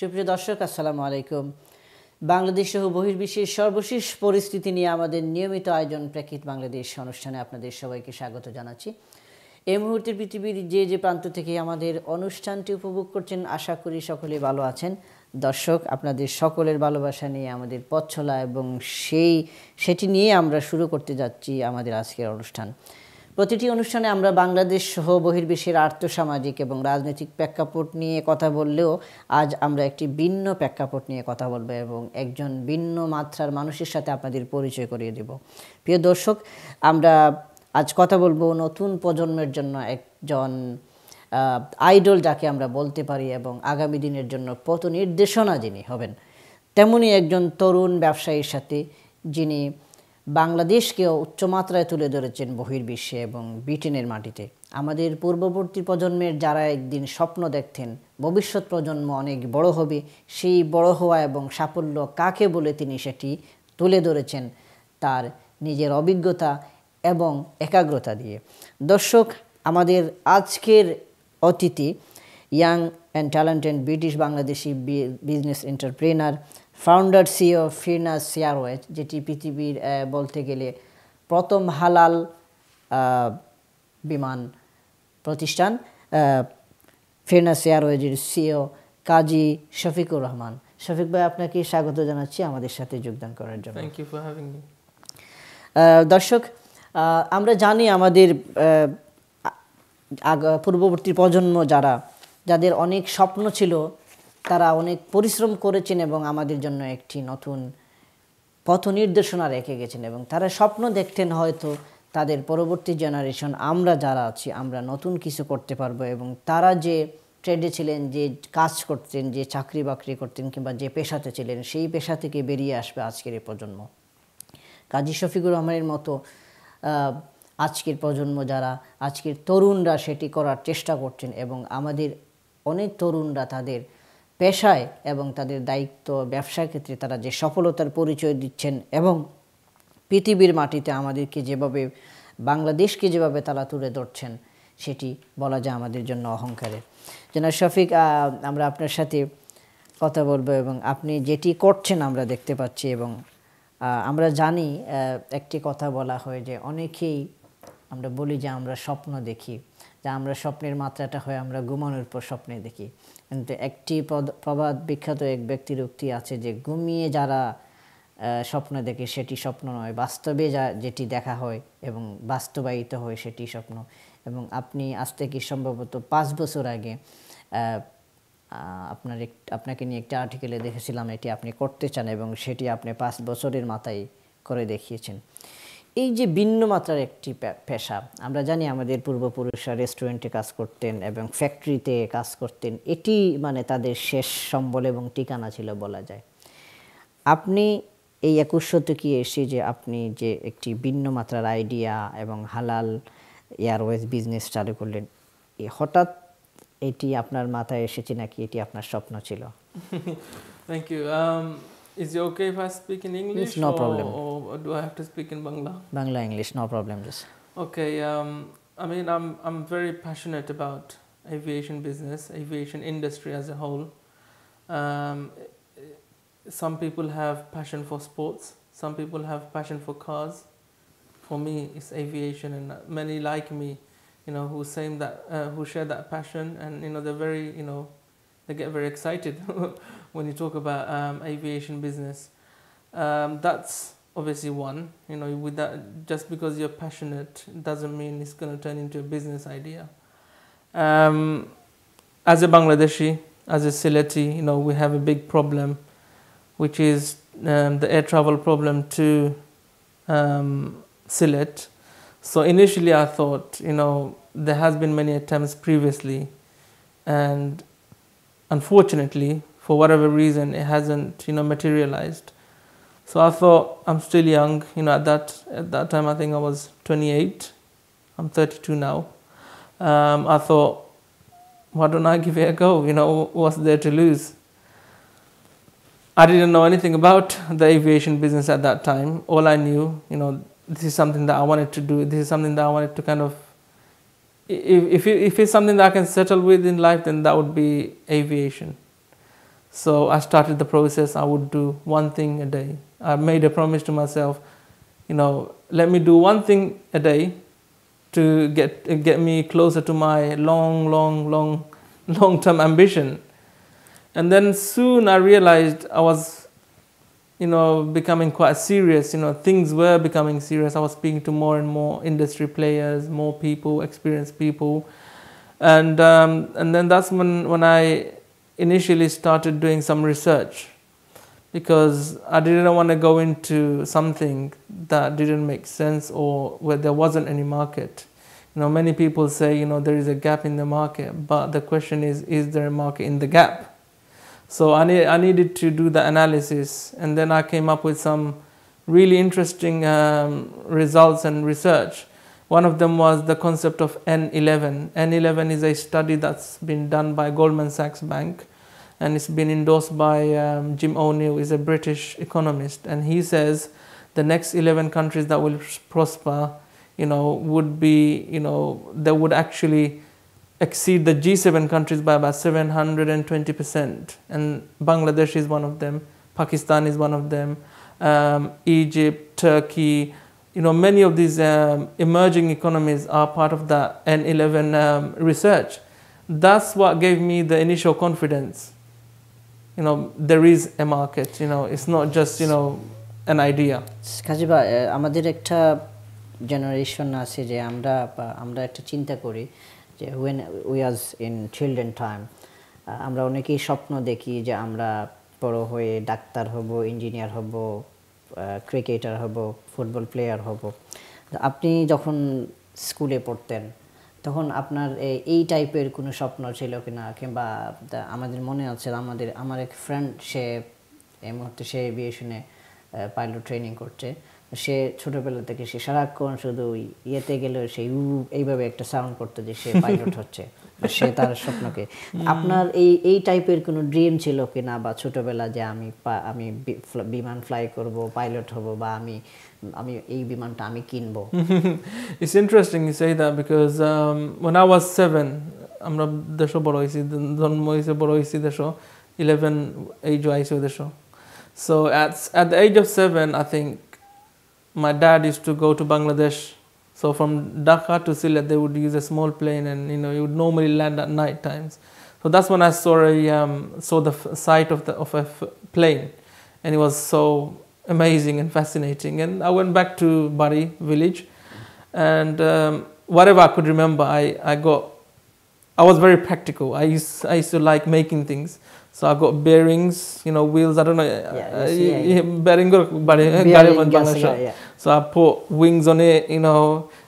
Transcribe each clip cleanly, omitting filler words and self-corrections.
সুপ্রিয় দর্শক আসসালামু আলাইকুম। বাংলাদেশ সহ বহির্বিশ্বের সর্বশেষ পরিস্থিতি নিয়ে আমাদের নিয়মিত আয়োজন প্রেক্ষিত বাংলাদেশ অনুষ্ঠানে আপনাদের সবাইকে স্বাগত জানাচ্ছি। এই মুহূর্তে পৃথিবীর যে প্রান্ত থেকে আমাদের অনুষ্ঠানটি উপভোগ করছেন আশা করি সকলেই ভালো আছেন। দর্শক, আপনাদের সকলের ভালোবাসা নিয়ে আমাদের পথ চলা এবং সেটি নিয়ে আমরা শুরু করতে যাচ্ছি আমাদের আজকের অনুষ্ঠান। প্রতিটি অনুষ্ঠানে আমরা বাংলাদেশ সহ বহির্বিশ্বের আর্থসামাজিক এবং রাজনৈতিক প্রেক্ষাপট নিয়ে কথা বললেও আজ আমরা একটি ভিন্ন প্রেক্ষাপট নিয়ে কথা বলবো এবং একজন ভিন্ন মাত্রার মানুষের সাথে আপনাদের পরিচয় করিয়ে দেব। প্রিয় দর্শক, আমরা আজ কথা বলবো নতুন প্রজন্মের জন্য একজন আইডল যাকে আমরা বলতে পারি এবং আগামী দিনের জন্য পথ নির্দেশনা যিনি হবেন, তেমনই একজন তরুণ ব্যবসায়ীর সাথে যিনি বাংলাদেশকে উচ্চমাত্রায় তুলে ধরেছেন বহির্বিশ্বে এবং ব্রিটেনের মাটিতে। আমাদের পূর্ববর্তী প্রজন্মের যারা একদিন স্বপ্ন দেখতেন ভবিষ্যৎ প্রজন্ম অনেক বড় হবে, সেই বড় হওয়া এবং সাফল্য কাকে বলে তিনি সেটি তুলে ধরেছেন তার নিজের অভিজ্ঞতা এবং একাগ্রতা দিয়ে। দর্শক, আমাদের আজকের অতিথি young and talented British Bangladeshi business entrepreneur, founder CEO Firnas airways, যেটি পৃথিবীর বলতে গেলে প্রথম হালাল বিমান প্রতিষ্ঠান। ফিরনাস এয়ারওয়েজের সিইও কাজী শফিকুর রহমান। শফিক ভাই, আপনাকে স্বাগত জানাচ্ছি আমাদের সাথে যোগদান করার জন্য। Thank you for having me. দর্শক, আমরা জানি আমাদের পূর্ববর্তী প্রজন্ম যাদের অনেক স্বপ্ন ছিল, তারা অনেক পরিশ্রম করেছেন এবং আমাদের জন্য একটি নতুন পথ নির্দেশনা রেখে গেছেন এবং তারা স্বপ্ন দেখতেন হয়তো তাদের পরবর্তী জেনারেশন আমরা যারা আছি আমরা নতুন কিছু করতে পারবো এবং তারা যে ট্রেডে ছিলেন, যে কাজ করতেন, যে চাকরি বাকরি করতেন কিংবা যে পেশাতে ছিলেন, সেই পেশা থেকে বেরিয়ে আসবে আজকের এই প্রজন্ম। কাজী শফিকুর রহমানের মতো আজকের প্রজন্ম যারা, আজকের তরুণরা সেটি করার চেষ্টা করছেন এবং আমাদের অনেক তরুণরা তাদের পেশায় এবং তাদের দায়িত্ব ব্যবসার ক্ষেত্রে তারা যে সফলতার পরিচয় দিচ্ছেন এবং পৃথিবীর মাটিতে আমাদেরকে যেভাবে, বাংলাদেশকে যেভাবে তারা তুলে ধরছেন, সেটি বলা যায় আমাদের জন্য অহংকারের। জনাব শফিক, আমরা আপনার সাথে কথা বলবো এবং আপনি যেটি করছেন আমরা দেখতে পাচ্ছি এবং আমরা জানি একটি কথা বলা হয় যে অনেকেই আমরা বলি যে আমরা স্বপ্ন দেখি, যে আমরা স্বপ্নের মাত্রাটা হয় আমরা ঘুমানোর পর স্বপ্নে দেখি, কিন্তু একটি প্রবাদ বিখ্যাত এক ব্যক্তির উক্তি আছে যে ঘুমিয়ে যারা স্বপ্ন দেখে সেটি স্বপ্ন নয়, বাস্তবে যেটি দেখা হয় এবং বাস্তবায়িত হয় সেটি স্বপ্ন। এবং আপনি আজ থেকে সম্ভবত 5 বছর আগে আপনাকে নিয়ে একটা আর্টিকেলে দেখেছিলাম এটি আপনি করতে চান এবং সেটি আপনি 5 বছরের মাথায় করে দেখিয়েছেন। এই যে ভিন্ন মাত্রার একটি পেশা, আমরা জানি আমাদের পূর্বপুরুষরা রেস্টুরেন্টে কাজ করতেন এবং ফ্যাক্টরিতে কাজ করতেন, এটি মানে তাদের শেষ সম্বল এবং ঠিকানা ছিল বলা যায়। আপনি এই 21 শতকে এসে যে আপনি যে একটি ভিন্ন মাত্রার আইডিয়া এবং হালাল এয়ারওয়েজ বিজনেস চালু করলেন, হঠাৎ এটি আপনার মাথায় এসেছে নাকি এটি আপনার স্বপ্ন ছিল? Thank you. Is it okay if I speak in English? It's no problem. Or do I have to speak in Bangla? Bangla, English, no problem. Just Okay. I mean, I'm very passionate about aviation business, aviation industry as a whole. Some people have passion for sports. Some people have passion for cars. For me, it's aviation, and many like me, who share that passion, and they're very, they get very excited when you talk about aviation business. That's obviously one. With that, just because you're passionate doesn't mean it's going to turn into a business idea. As a Bangladeshi, as a Sylheti, we have a big problem, which is the air travel problem to Sylhet. So initially I thought, there has been many attempts previously, and unfortunately, for whatever reason, it hasn't, materialized. So I thought, I'm still young, at that time I think I was 28. I'm 32 now. I thought, why don't I give it a go? What's there to lose? I didn't know anything about the aviation business at that time. All I knew, this is something that I wanted to do. This is something that I wanted to kind of, if it's something that I can settle with in life, then that would be aviation. So I started the process. I would do one thing a day. I made a promise to myself, let me do one thing a day to get me closer to my long-term ambition. And then soon I realized I was, becoming quite serious. Things were becoming serious. I was speaking to more and more industry players, more people, experienced people. And then that's when I initially started doing some research, because I didn't want to go into something that didn't make sense or where there wasn't any market. Many people say, there is a gap in the market, but the question is there a market in the gap? So I needed to do the analysis, and then I came up with some really interesting results and research. One of them was the concept of N11. N11 is a study that's been done by Goldman Sachs Bank, and it's been endorsed by Jim O'Neill, is a British economist, and he says the next 11 countries that will prosper, would be, they would actually exceed the G7 countries by about 720%. And Bangladesh is one of them, Pakistan is one of them, Egypt, Turkey, many of these emerging economies are part of the N11 research. That's what gave me the initial confidence. There is a market, it's not just, an idea. কাজী ভাই, আমাদের একটা generation আছে যে আমরা একটা চিন্তা করি যে when we was in children time, আমরা অনেকেই স্বপ্ন দেখি যে আমরা বড় হয়ে ডাক্তার হব, ইঞ্জিনিয়ার হব, ক্রিকেটার হব, ফুটবল প্লেয়ার হব। আপনি যখন স্কুলে পড়তেন তখন আপনার এই টাইপের কোনো স্বপ্ন ছিল কিনা, কিংবা আমাদের মনে আছে আমার এক ফ্রেন্ড, সে এই মুহূর্তে সে এভিয়েশনে পাইলট ট্রেনিং করছে। সে ছোটবেলা থেকে সে সারাক্ষণ শুধু ইয়েতে গেলে সে এইভাবে একটা সাউন্ড করতো যে সে পাইলট হচ্ছে, সে তার স্বপ্নকে। আপনার এই টাইপের কোনো ড্রিম ছিল কিনা, বা ছোটবেলা যে আমি বিমান ফ্লাই করব, পাইলট হব, বা আমি এই বিমানটা আমি কিনবো? It's interesting you say that, because when I was 7, আমরা দেশে বড় হয়েছি, জন্ম হয়েছে, বড় হয়েছি দেশে, 11 age হয়েছে দেশে। So at the age of 7, I think my dad used to go to Bangladesh. So from Dhaka to Sylhet, they would use a small plane, and you would normally land at night times. So that's when I saw the sight of a plane, and it was so amazing and fascinating. And I went back to Bari village, and whatever I could remember, I was very practical. I used to like making things. So I got bearings, wheels, I don't know, bearing. So I put wings on it,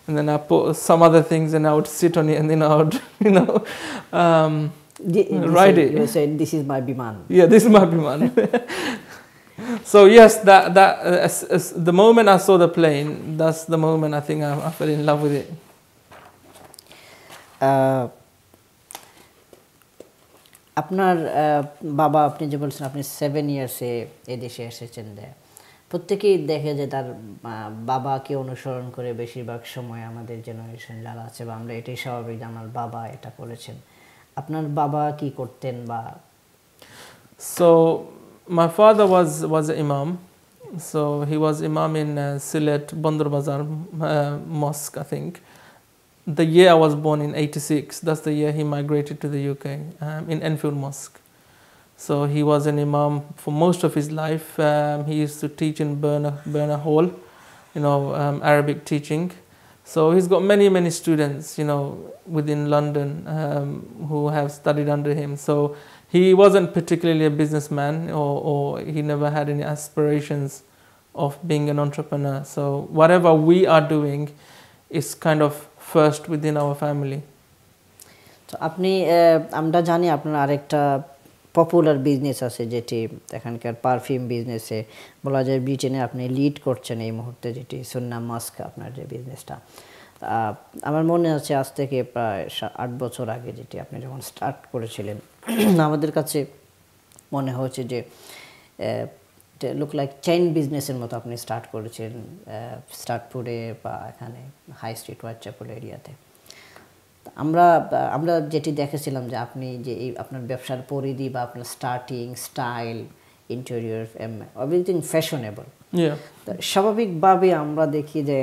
and then I put some other things, and I would sit on it, and then I would, ride it. You said, this is my biman. Yeah, this is my biman. So yes, the moment I saw the plane, that's the moment I think I fell in love with it. আপনার বাবা, আপনি যে বলছেন আপনি 7 ইয়ার্সে এদেশে এসেছেন, প্রত্যেকেই দেখে যে তার বাবাকে অনুসরণ করে বেশিরভাগ সময় আমাদের জেনারেশন যারা আছে, বা আমরা এটাই স্বাভাবিক যে আমার বাবা এটা করেছেন। আপনার বাবা কি করতেন? বা So my father was an imam. So he was imam in Sylhet Bandar Bazar mosque, I think. The year I was born in 86, that's the year he migrated to the UK, in Enfield Mosque. So he was an imam for most of his life. He used to teach in Burner Hall, Arabic teaching. So he's got many students, within London who have studied under him. So he wasn't particularly a businessman, or he never had any aspirations of being an entrepreneur. So whatever we are doing is kind of first within our family. তো আপনি, আমরা জানি আপনার আরেকটা popular business আছে, যেটি এখানকার perfume বিজনেসে বলা যায় ব্রিটেনে আপনি লিড করছেন এই মুহূর্তে, যেটি সুন্নাহ মাস্ক, আপনার যে বিজনেসটা। আমার মনে আছে আজ থেকে প্রায় 8 বছর আগে যেটি আপনি যখন স্টার্ট করেছিলেন, আমাদের কাছে মনে হচ্ছে যে লুক লাইক চেইন বিজনেসের মতো আপনি স্টার্ট করেছিলেন স্টার্টপুরে বা এখানে হাই স্ট্রিট হোয়াইটচ্যাপেল এরিয়াতে। আমরা যেটি দেখেছিলাম যে আপনি যে এই আপনার ব্যবসার পরিধি বা আপনার starting style interior everything fashionable, স্বাভাবিকভাবে আমরা দেখি যে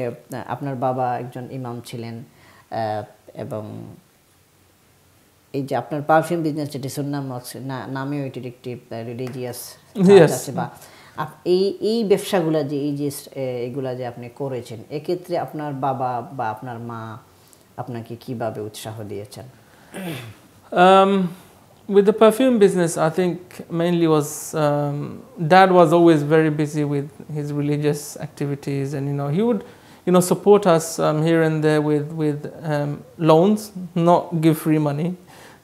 আপনার বাবা একজন ইমাম ছিলেন এবং এই যে আপনার পারফিউম বিজনেস যেটি সুন্নাহ নামেও এটির একটি রিলিজিয়াস আছে বা এই ব্যবসাগুলো যে এই যে এগুলা যে আপনি করেছেন এক্ষেত্রে আপনার বাবা বা আপনার মা আপনাকে কিভাবে উৎসাহ দিয়েছেন? With the perfume business, I think mainly was Dad was always very busy with his religious activities, and he would support us here and there with loans, not give free money,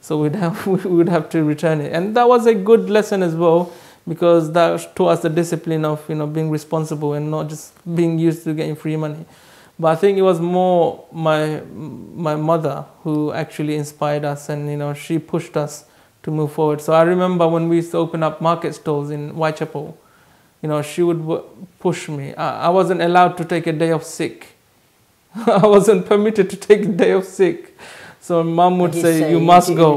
so we would have to return it, and that was a good lesson as well, because that taught us the discipline of being responsible and not just being used to getting free money. But I think it was more my mother who actually inspired us, and she pushed us to move forward. So I remember when we used to open up market stalls in Whitechapel, she would push me. I wasn't allowed to take a day off sick. I wasn't permitted to take a day off sick. So mom would say, you must go.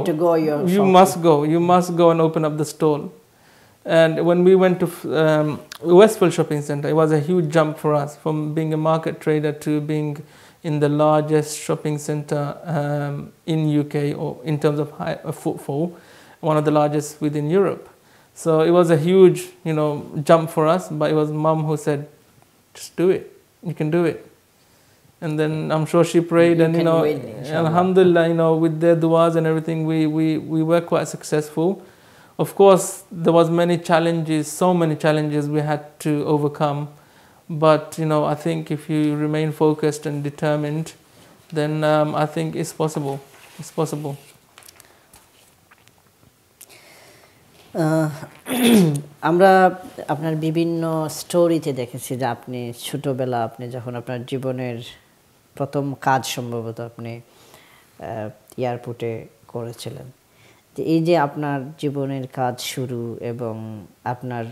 You must go and open up the stall. And when we went to Westfield Shopping Centre, it was a huge jump for us from being a market trader to being in the largest shopping centre in UK, or in terms of footfall, one of the largest within Europe. So it was a huge, jump for us. But it was Mum who said, "Just do it. You can do it." And then I'm sure she prayed, and alhamdulillah, with their du'as and everything, we were quite successful. Of course, there was so many challenges we had to overcome. But I think if you remain focused and determined, then I think it's possible. It's possible. আমরা আপনার বিভিন্ন স্টোরিতে দেখেছি যে আপনি ছোটবেলা আপনি যখন আপনার জীবনের প্রথম কাজ সম্ভবত আপনি এয়ারপোর্টে করেছিলেন, যে এই যে আপনার জীবনের কাজ শুরু এবং আপনার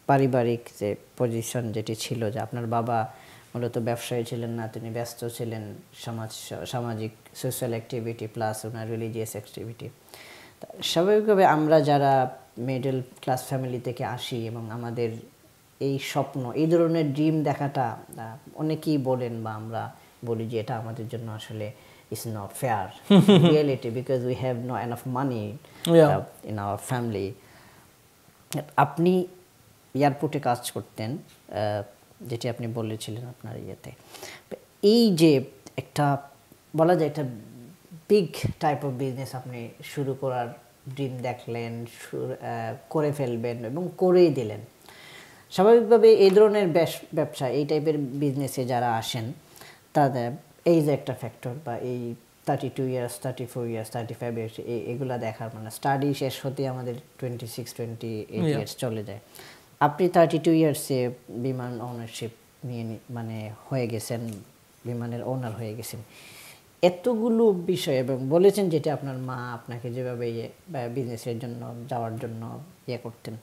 পারিবারিক যে পজিশন যেটি ছিল, যে আপনার বাবা মূলত ব্যবসায়ী ছিলেন না, তিনি ব্যস্ত ছিলেন সামাজিক সোশ্যাল অ্যাক্টিভিটি প্লাস ওনার রিলিজিয়াস অ্যাক্টিভিটি। স্বাভাবিকভাবে আমরা যারা মিডল ক্লাস ফ্যামিলি থেকে আসি এবং আমাদের এই স্বপ্ন, এই ধরনের ড্রিম দেখাটা অনেকেই বলেন বা আমরা বলি যে এটা আমাদের জন্য আসলে is not fair reality because we have not enough money in our family. আপনি এয়ারপোর্টে কাজ করতেন, যেটি আপনি বলেছিলেন আপনার ইয়েতে, এই যে একটা বলা যায় একটা বিগ টাইপ অফ বিজনেস আপনি শুরু করার ড্রিম দেখলেন, করে ফেলবেন এবং করেই দিলেন। স্বাভাবিকভাবে এই ধরনের ব্যবসা, এই টাইপের বিজনেসে যারা আসেন তাদের এই যে একটা ফ্যাক্টর বা এই 32 ইয়ার্স 34 ইয়ার্স 35 ইয়ার্স এগুলা দেখার মানে স্টাডি শেষ হতে আমাদের 26-28 ইয়ার্স চলে যায়। আপনি 32 ইয়ার্সে বিমান ওনারশিপ নিয়ে হয়ে গেছেন, বিমানের ওনার হয়ে গেছেন, এতগুলো বিষয় এবং বলেছেন যেটা আপনার মা আপনাকে যেভাবে বিজনেসের জন্য যাওয়ার জন্য করতেন,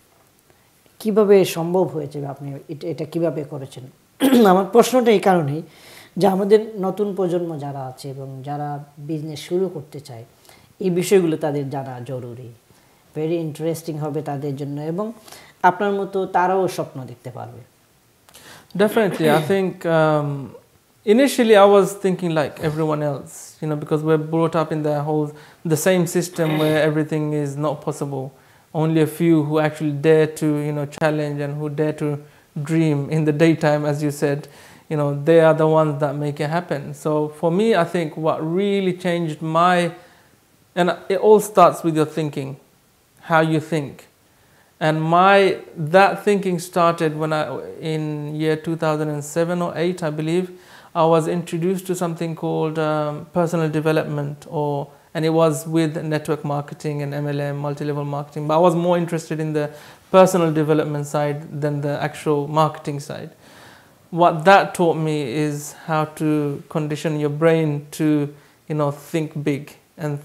কিভাবে সম্ভব হয়েছে আপনি এটা কিভাবে করেছেন? আমার প্রশ্নটা এই কারণেই যে আমাদের নতুন প্রজন্ম যারা আছে এবং যারা বিজনেস শুরু করতে চায়, এই বিষয়গুলো তাদের জানা জরুরি, ভেরি ইন্টারেস্টিং হবে তাদের জন্য এবং আপনার মতো তারাও স্বপ্ন দেখতে পারবে। Definitely, I think initially I was thinking like everyone else, because we're brought up in the same system where everything is not possible. Only a few who actually dare to challenge and who dare to dream in the daytime, as you said. They are the ones that make it happen. So for me, I think what really changed and it all starts with your thinking, how you think. And that thinking started when in year 2007 or 8, I believe, I was introduced to something called personal development, and it was with network marketing and MLM, multi-level marketing. But I was more interested in the personal development side than the actual marketing side. What that taught me is how to condition your brain to, think big and,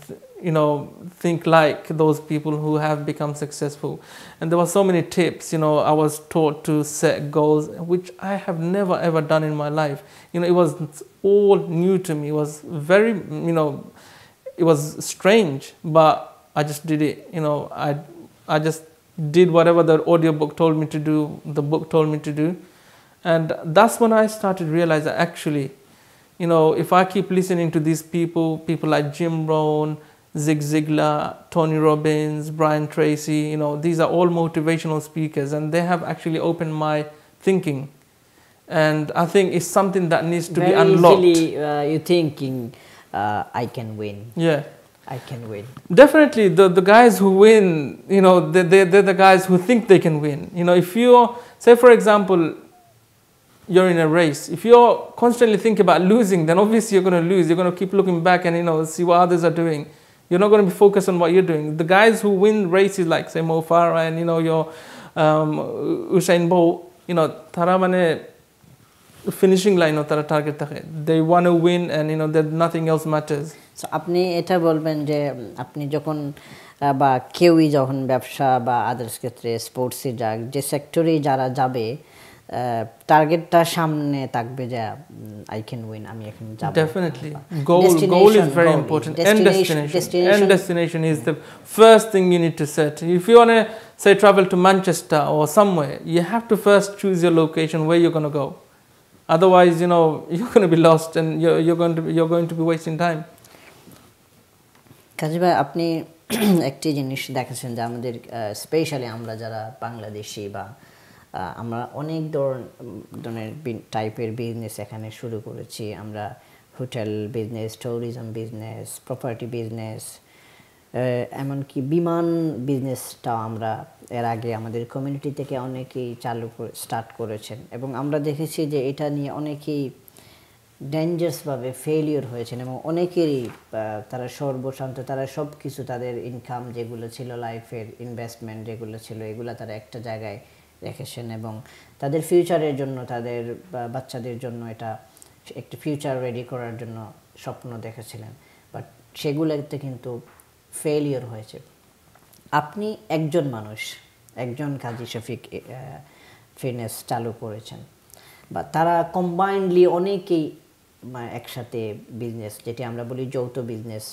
think like those people who have become successful. And there were so many tips, I was taught to set goals, which I have never ever done in my life. It was all new to me. It was very, it was strange, but I just did it. I just did whatever the audiobook told me to do, the book told me to do. And that's when I started to realize that actually, if I keep listening to these people like Jim Rohn, Zig Ziglar, Tony Robbins, Brian Tracy, these are all motivational speakers, and they have actually opened my thinking. And I think it's something that needs to be unlocked. Very easily you're thinking, I can win. Yeah. I can win. Definitely, the guys who win, they're the guys who think they can win. If you're, say for example, you're in a race. If you're constantly thinking about losing, then obviously you're going to lose. You're going to keep looking back and, see what others are doing. You're not going to be focused on what you're doing. The guys who win races like, say, Mo Farah and, your Usain Bolt, tara mane finishing line tara target থাকে. They want to win and, that nothing else matters. So, আপনি এটা বলবেন যে আপনি যখন বা কেউই যখন ব্যবসা বা আদার্স ক্ষেত্রে স্পোর্টসে যাক, যে সেক্টরেই যারা যাবে, টার্গেটটা সামনে থাকবে যে আই ক্যান উইন, আমি এখন যাব। Definitely. Goal is very important. End destination is the first thing you need to set. If you want to, say, travel to Manchester or somewhere, you have to first choose your location where you're going to go. Otherwise, you're going to be lost and you're going to be wasting time. কাজী ভাই, আপনি একটি জিনিস দেখেছেন যে আমাদের specially আমরা যারা বাংলাদেশি বা আমরা অনেক ধরনের টাইপের বিজনেস এখানে শুরু করেছি। আমরা hotel business, tourism business, property business, এমনকি বিমান বিজনেসটাও আমরা এর আগে আমাদের কমিউনিটি থেকে অনেকেই স্টার্ট করেছেন, এবং আমরা দেখেছি যে এটা নিয়ে অনেকেই ডেঞ্জারাসভাবে ফেলিওর হয়েছেন, এবং অনেকেরই তারা সর্বশান্ত, তারা সব কিছু তাদের ইনকাম যেগুলো ছিল, লাইফের ইনভেস্টমেন্ট যেগুলো ছিল, এগুলো তারা একটা জায়গায় রেখেছেন এবং তাদের ফিউচারের জন্য, তাদের বাচ্চাদের জন্য এটা একটা ফিউচার রেডি করার জন্য স্বপ্ন দেখেছিলেন, বাট সেগুলোতে কিন্তু ফেলিওর হয়েছে। আপনি একজন মানুষ, একজন কাজী শফিক ফিটনেস চালু করেছেন, বা তারা কম্বাইন্ডলি অনেকেই একসাথে বিজনেস, যেটি আমরা বলি যৌথ বিজনেস,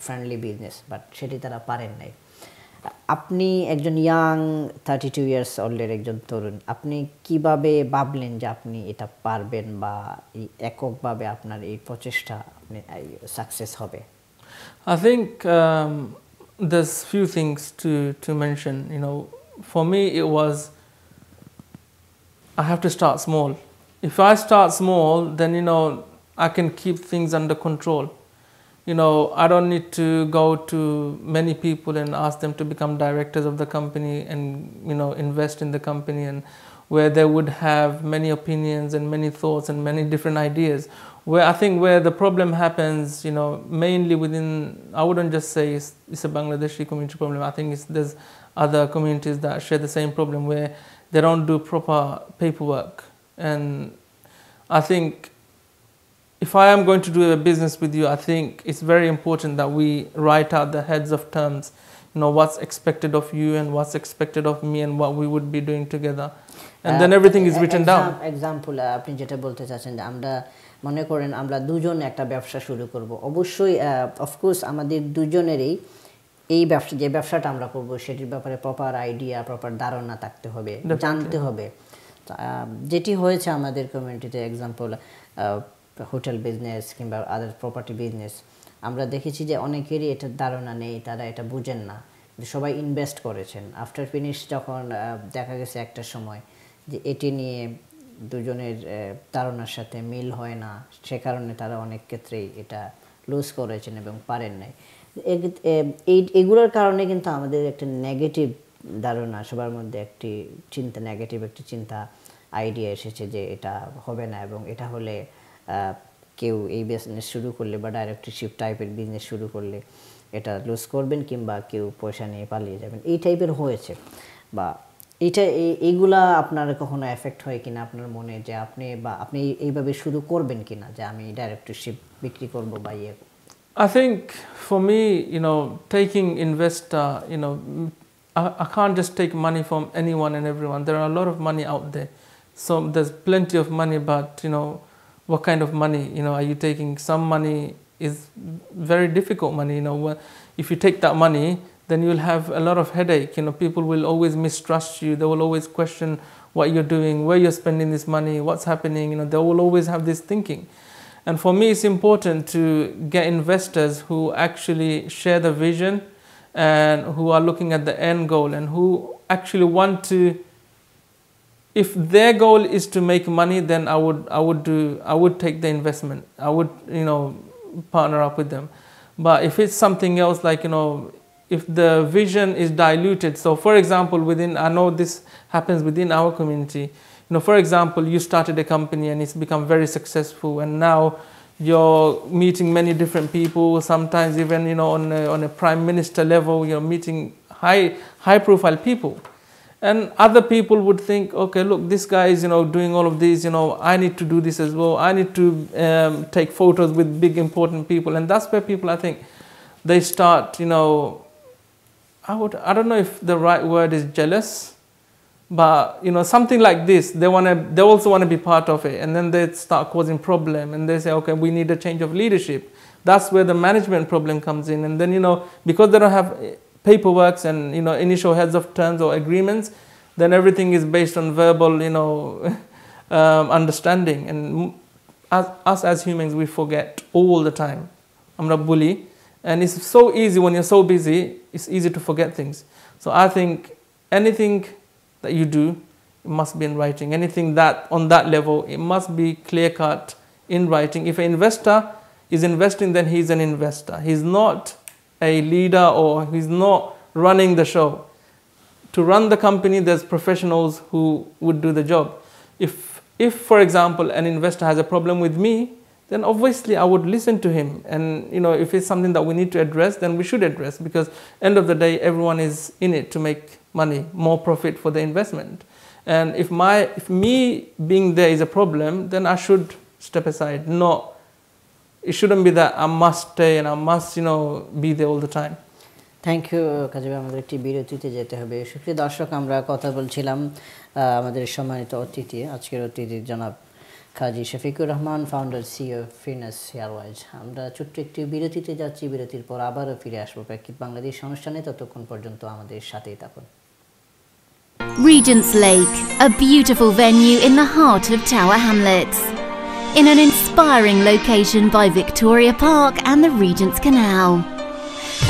ফ্রেন্ডলি বিজনেস, বাট সেটি তারা পারেন নাই। আপনি একজন ইয়াং 32 ইয়ার্স ওল্ডের একজন তরুণ, আপনি কিভাবে ভাবলেন যে আপনি এটা পারবেন বা এককভাবে আপনার এই প্রচেষ্টা আপনি সাকসেস হবে? I think there's few things to mention. For me it was, I have to start small. If I start small, then I can keep things under control. I don't need to go to many people and ask them to become directors of the company and invest in the company, and where they would have many opinions and many thoughts and many different ideas. Where I think where the problem happens, mainly within, I wouldn't just say it's a Bangladeshi community problem. I think there's other communities that share the same problem, where they don't do proper paperwork. And I think if I am going to do a business with you, I think it's very important that we write out the heads of terms, what's expected of you and what's expected of me and what we would be doing together. And then everything is written down. Example, আপনি যেটা বলতে চাচ্ছেন যে আমরা মনে করেন আমরা দুজন একটা ব্যবসা শুরু করব, অবশ্যই অফকোর্স আমাদের দুজনেরই এই ব্যবসা, যে ব্যবসাটা আমরা করব সেটির ব্যাপারে প্রপার আইডিয়া, প্রপার ধারণা থাকতে হবে, জানতে হবে। যেটি হয়েছে আমাদের কমিউনিটিতে, এক্সাম্পল হোটেল বিজনেস কিংবা আদার প্রপার্টি বিজনেস, আমরা দেখেছি যে অনেকেরই এটার ধারণা নেই, তারা এটা বুঝেন না, সবাই ইনভেস্ট করেছেন, আফটার ফিনিশ যখন দেখা গেছে একটা সময় যে এটি নিয়ে দুজনের ধারণার সাথে মিল হয় না, সে কারণে তারা অনেক ক্ষেত্রেই এটা লুজ করেছেন এবং পারেন নাই। এগুলোর কারণে কিন্তু আমাদের একটা নেগেটিভ ধারণা, সবার মধ্যে একটি চিন্তা, নেগেটিভ একটি চিন্তা আইডিয়া এসেছে যে এটা হবে না, এবং এটা হলে কেউ এই বিজনেস শুরু করলে বা ডাইরেক্টরশিপ টাইপের বিজনেস শুরু করলে এটা লুজ করবেন কিংবা কেউ পয়সা নিয়ে পালিয়ে যাবেন, এই টাইপের হয়েছে। বা এইগুলা আপনার কখনো এফেক্ট হয় কিনা আপনার মনে, যে আপনি এইভাবে শুরু করবেন কিনা যে আমি ডাইরেক্টরশিপ বিক্রি করব বা ইয়ে? I think for me, taking investor, I can't just take money from anyone and everyone. There are a lot of money out there. So there's plenty of money, but what kind of money? Are you taking some money is very difficult money. If you take that money, then you'll have a lot of headache. People will always mistrust you. They will always question what you're doing, where you're spending this money, what's happening. They will always have this thinking. And for me, it's important to get investors who actually share the vision and who are looking at the end goal and who actually want to. If their goal is to make money, then I would take the investment. I would, partner up with them. But if it's something else, like, if the vision is diluted. So for example, I know this happens within our community. For example, you started a company and it's become very successful, and now you're meeting many different people, sometimes even, on a prime minister level, you're meeting high profile people. And other people would think, okay, look, this guy is, doing all of this, I need to do this as well. I need to take photos with big important people. And that's where people, I think, they start, I don't know if the right word is jealous, but, something like this, they also want to be part of it. And then they start causing problem, and they say, okay, we need a change of leadership. That's where the management problem comes in. And then, because they don't have paperwork and, initial heads of terms or agreements, then everything is based on verbal, understanding. And us as humans, we forget all the time. I'm not bully. And it's so easy when you're so busy, it's easy to forget things. So I think anything that you do, it must be in writing. Anything that on that level, it must be clear-cut in writing. If an investor is investing, then he's an investor. He's not a leader, or he's not running the show. To run the company, there's professionals who would do the job. If for example, an investor has a problem with me, then obviously I would listen to him. And if it's something that we need to address, then we should address, because end of the day, everyone is in it to make money, more profit for the investment. And if me being there is a problem, then I should step aside. It shouldn't be that I must stay and I must, be there all the time. Thank you, কাজী ভাই। আমাদের একটি বিরতিতে যেতে হবে। সুপ্রিয় দর্শক, আমরা কথা বলছিলাম আমাদের সম্মানিত অতিথি, আজকের অতিথি জনাব Kazi Shafiqur Rahman, founder CEO Fitness Airways. আমরা ছোট্ট একটি বিরতিতে যাচ্ছি, বিরতির পর আবারও ফিরে আসবো প্রেক্ষিত বাংলাদেশ অনুষ্ঠানে। ততক্ষণ পর্যন্ত আমাদের সাথেই থাকুন। Regent's Lake, a beautiful venue in the heart of Tower Hamlets, in an inspiring location by Victoria Park and the Regent's Canal,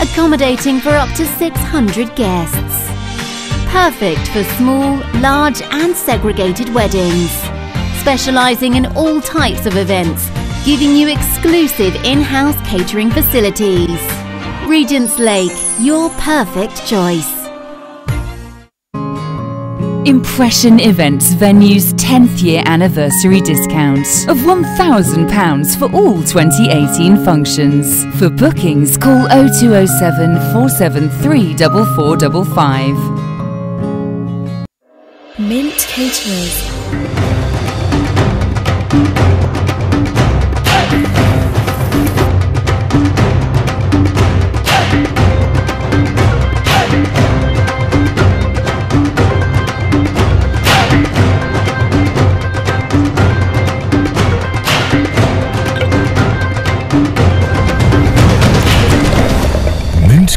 accommodating for up to 600 guests. Perfect for small, large and segregated weddings. Specialising in all types of events, giving you exclusive in-house catering facilities. Regent's Lake, your perfect choice. Impression Events Venue's 10th year anniversary discounts of £1,000 for all 2018 functions. For bookings, call 0207 473 4455. Mint Caterers.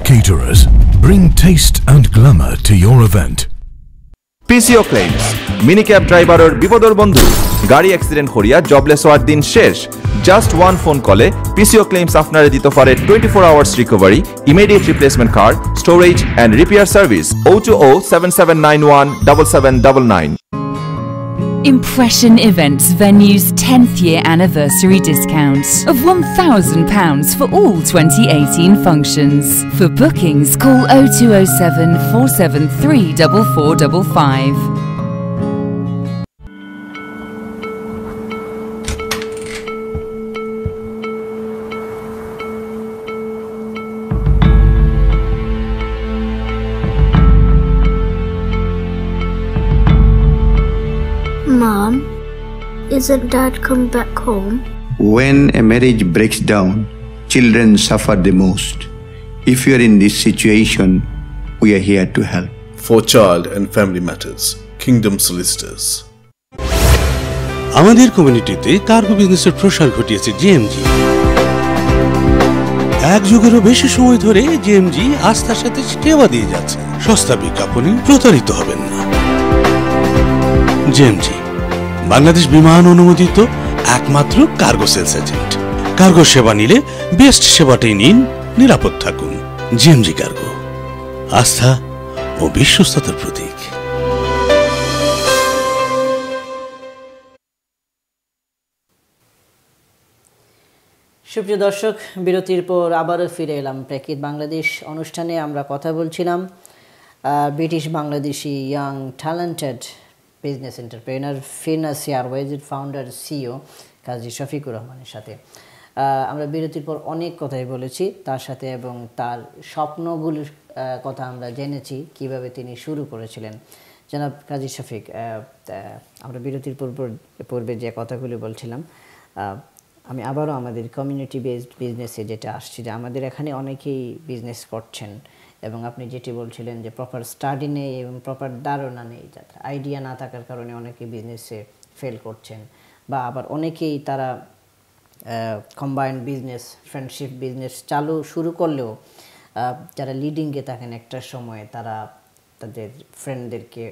Caterers bring taste and glamour to your event. PCO Claims minicab driver bipodor bondhu gari accident horiya jobless howar din shesh. Just one phone call e PCO Claims আপনারে দিতে পারে 24 hours recovery, immediate replacement car, storage and repair service. 02077917799. Impression Events Venue's 10th year anniversary discounts of £1,000 for all 2018 functions. For bookings, call 0207 473 4455. Mom, isn't Dad come back home? When a marriage breaks down, children suffer the most. If you are in this situation, we are here to help. For Child and Family Matters, Kingdom Solicitors. আমাদের কমিউনিটিতে cargo বিজনেসের প্রসার ঘটিয়েছে GMG. এক যুগেরও বেশি সময় ধরে JMG আস্থার সাথে সেবা দিয়ে যাচ্ছে। সস্তা বিজ্ঞাপনে প্রতারিত হবেন না। জেএমজি বাংলাদেশ বিমান অনুমোদিত একমাত্র কার্গো সেলস এজেন্ট। কার্গো সেবা নিলে বেস্ট সেবাটাই নিন, নিরাপদ থাকুন। জেএমজি কার্গো, আস্থা ও বিশ্বস্ততার প্রতীক। সুপ্রিয় দর্শক, বিরতির পর আবারও ফিরে এলাম প্রেক্ষিত বাংলাদেশ অনুষ্ঠানে। আমরা কথা বলছিলাম British Bangladeshi young talented business entrepreneur, ফিনাস এয়ারওয়েজের ফাউন্ডার সিইও কাজী শফিকুর রহমানের সাথে। আমরা বিরতির পর অনেক কথাই বলেছি তার সাথে এবং তার স্বপ্নগুলির কথা আমরা জেনেছি, কিভাবে তিনি শুরু করেছিলেন। জনাব কাজী শফিক, আমরা বিরতির পূর্বে যে কথাগুলি বলছিলাম, আমি আবারও আমাদের কমিউনিটি বেসড বিজনেসে যেটা আসছি, যে আমাদের এখানে অনেকেই বিজনেস করছেন এবং আপনি যেটি বলছিলেন যে প্রপার স্টাডি নেই এবং প্রপার ধারণা নেই, আইডিয়া না থাকার কারণে অনেকে বিজনেসে ফেল করছেন, বা আবার অনেকেই তারা কম্বাইন্ড বিজনেস, ফ্রেন্ডশিপ বিজনেস শুরু করলেও যারা লিডিংয়ে থাকেন একটা সময় তারা তাদের ফ্রেন্ডদেরকে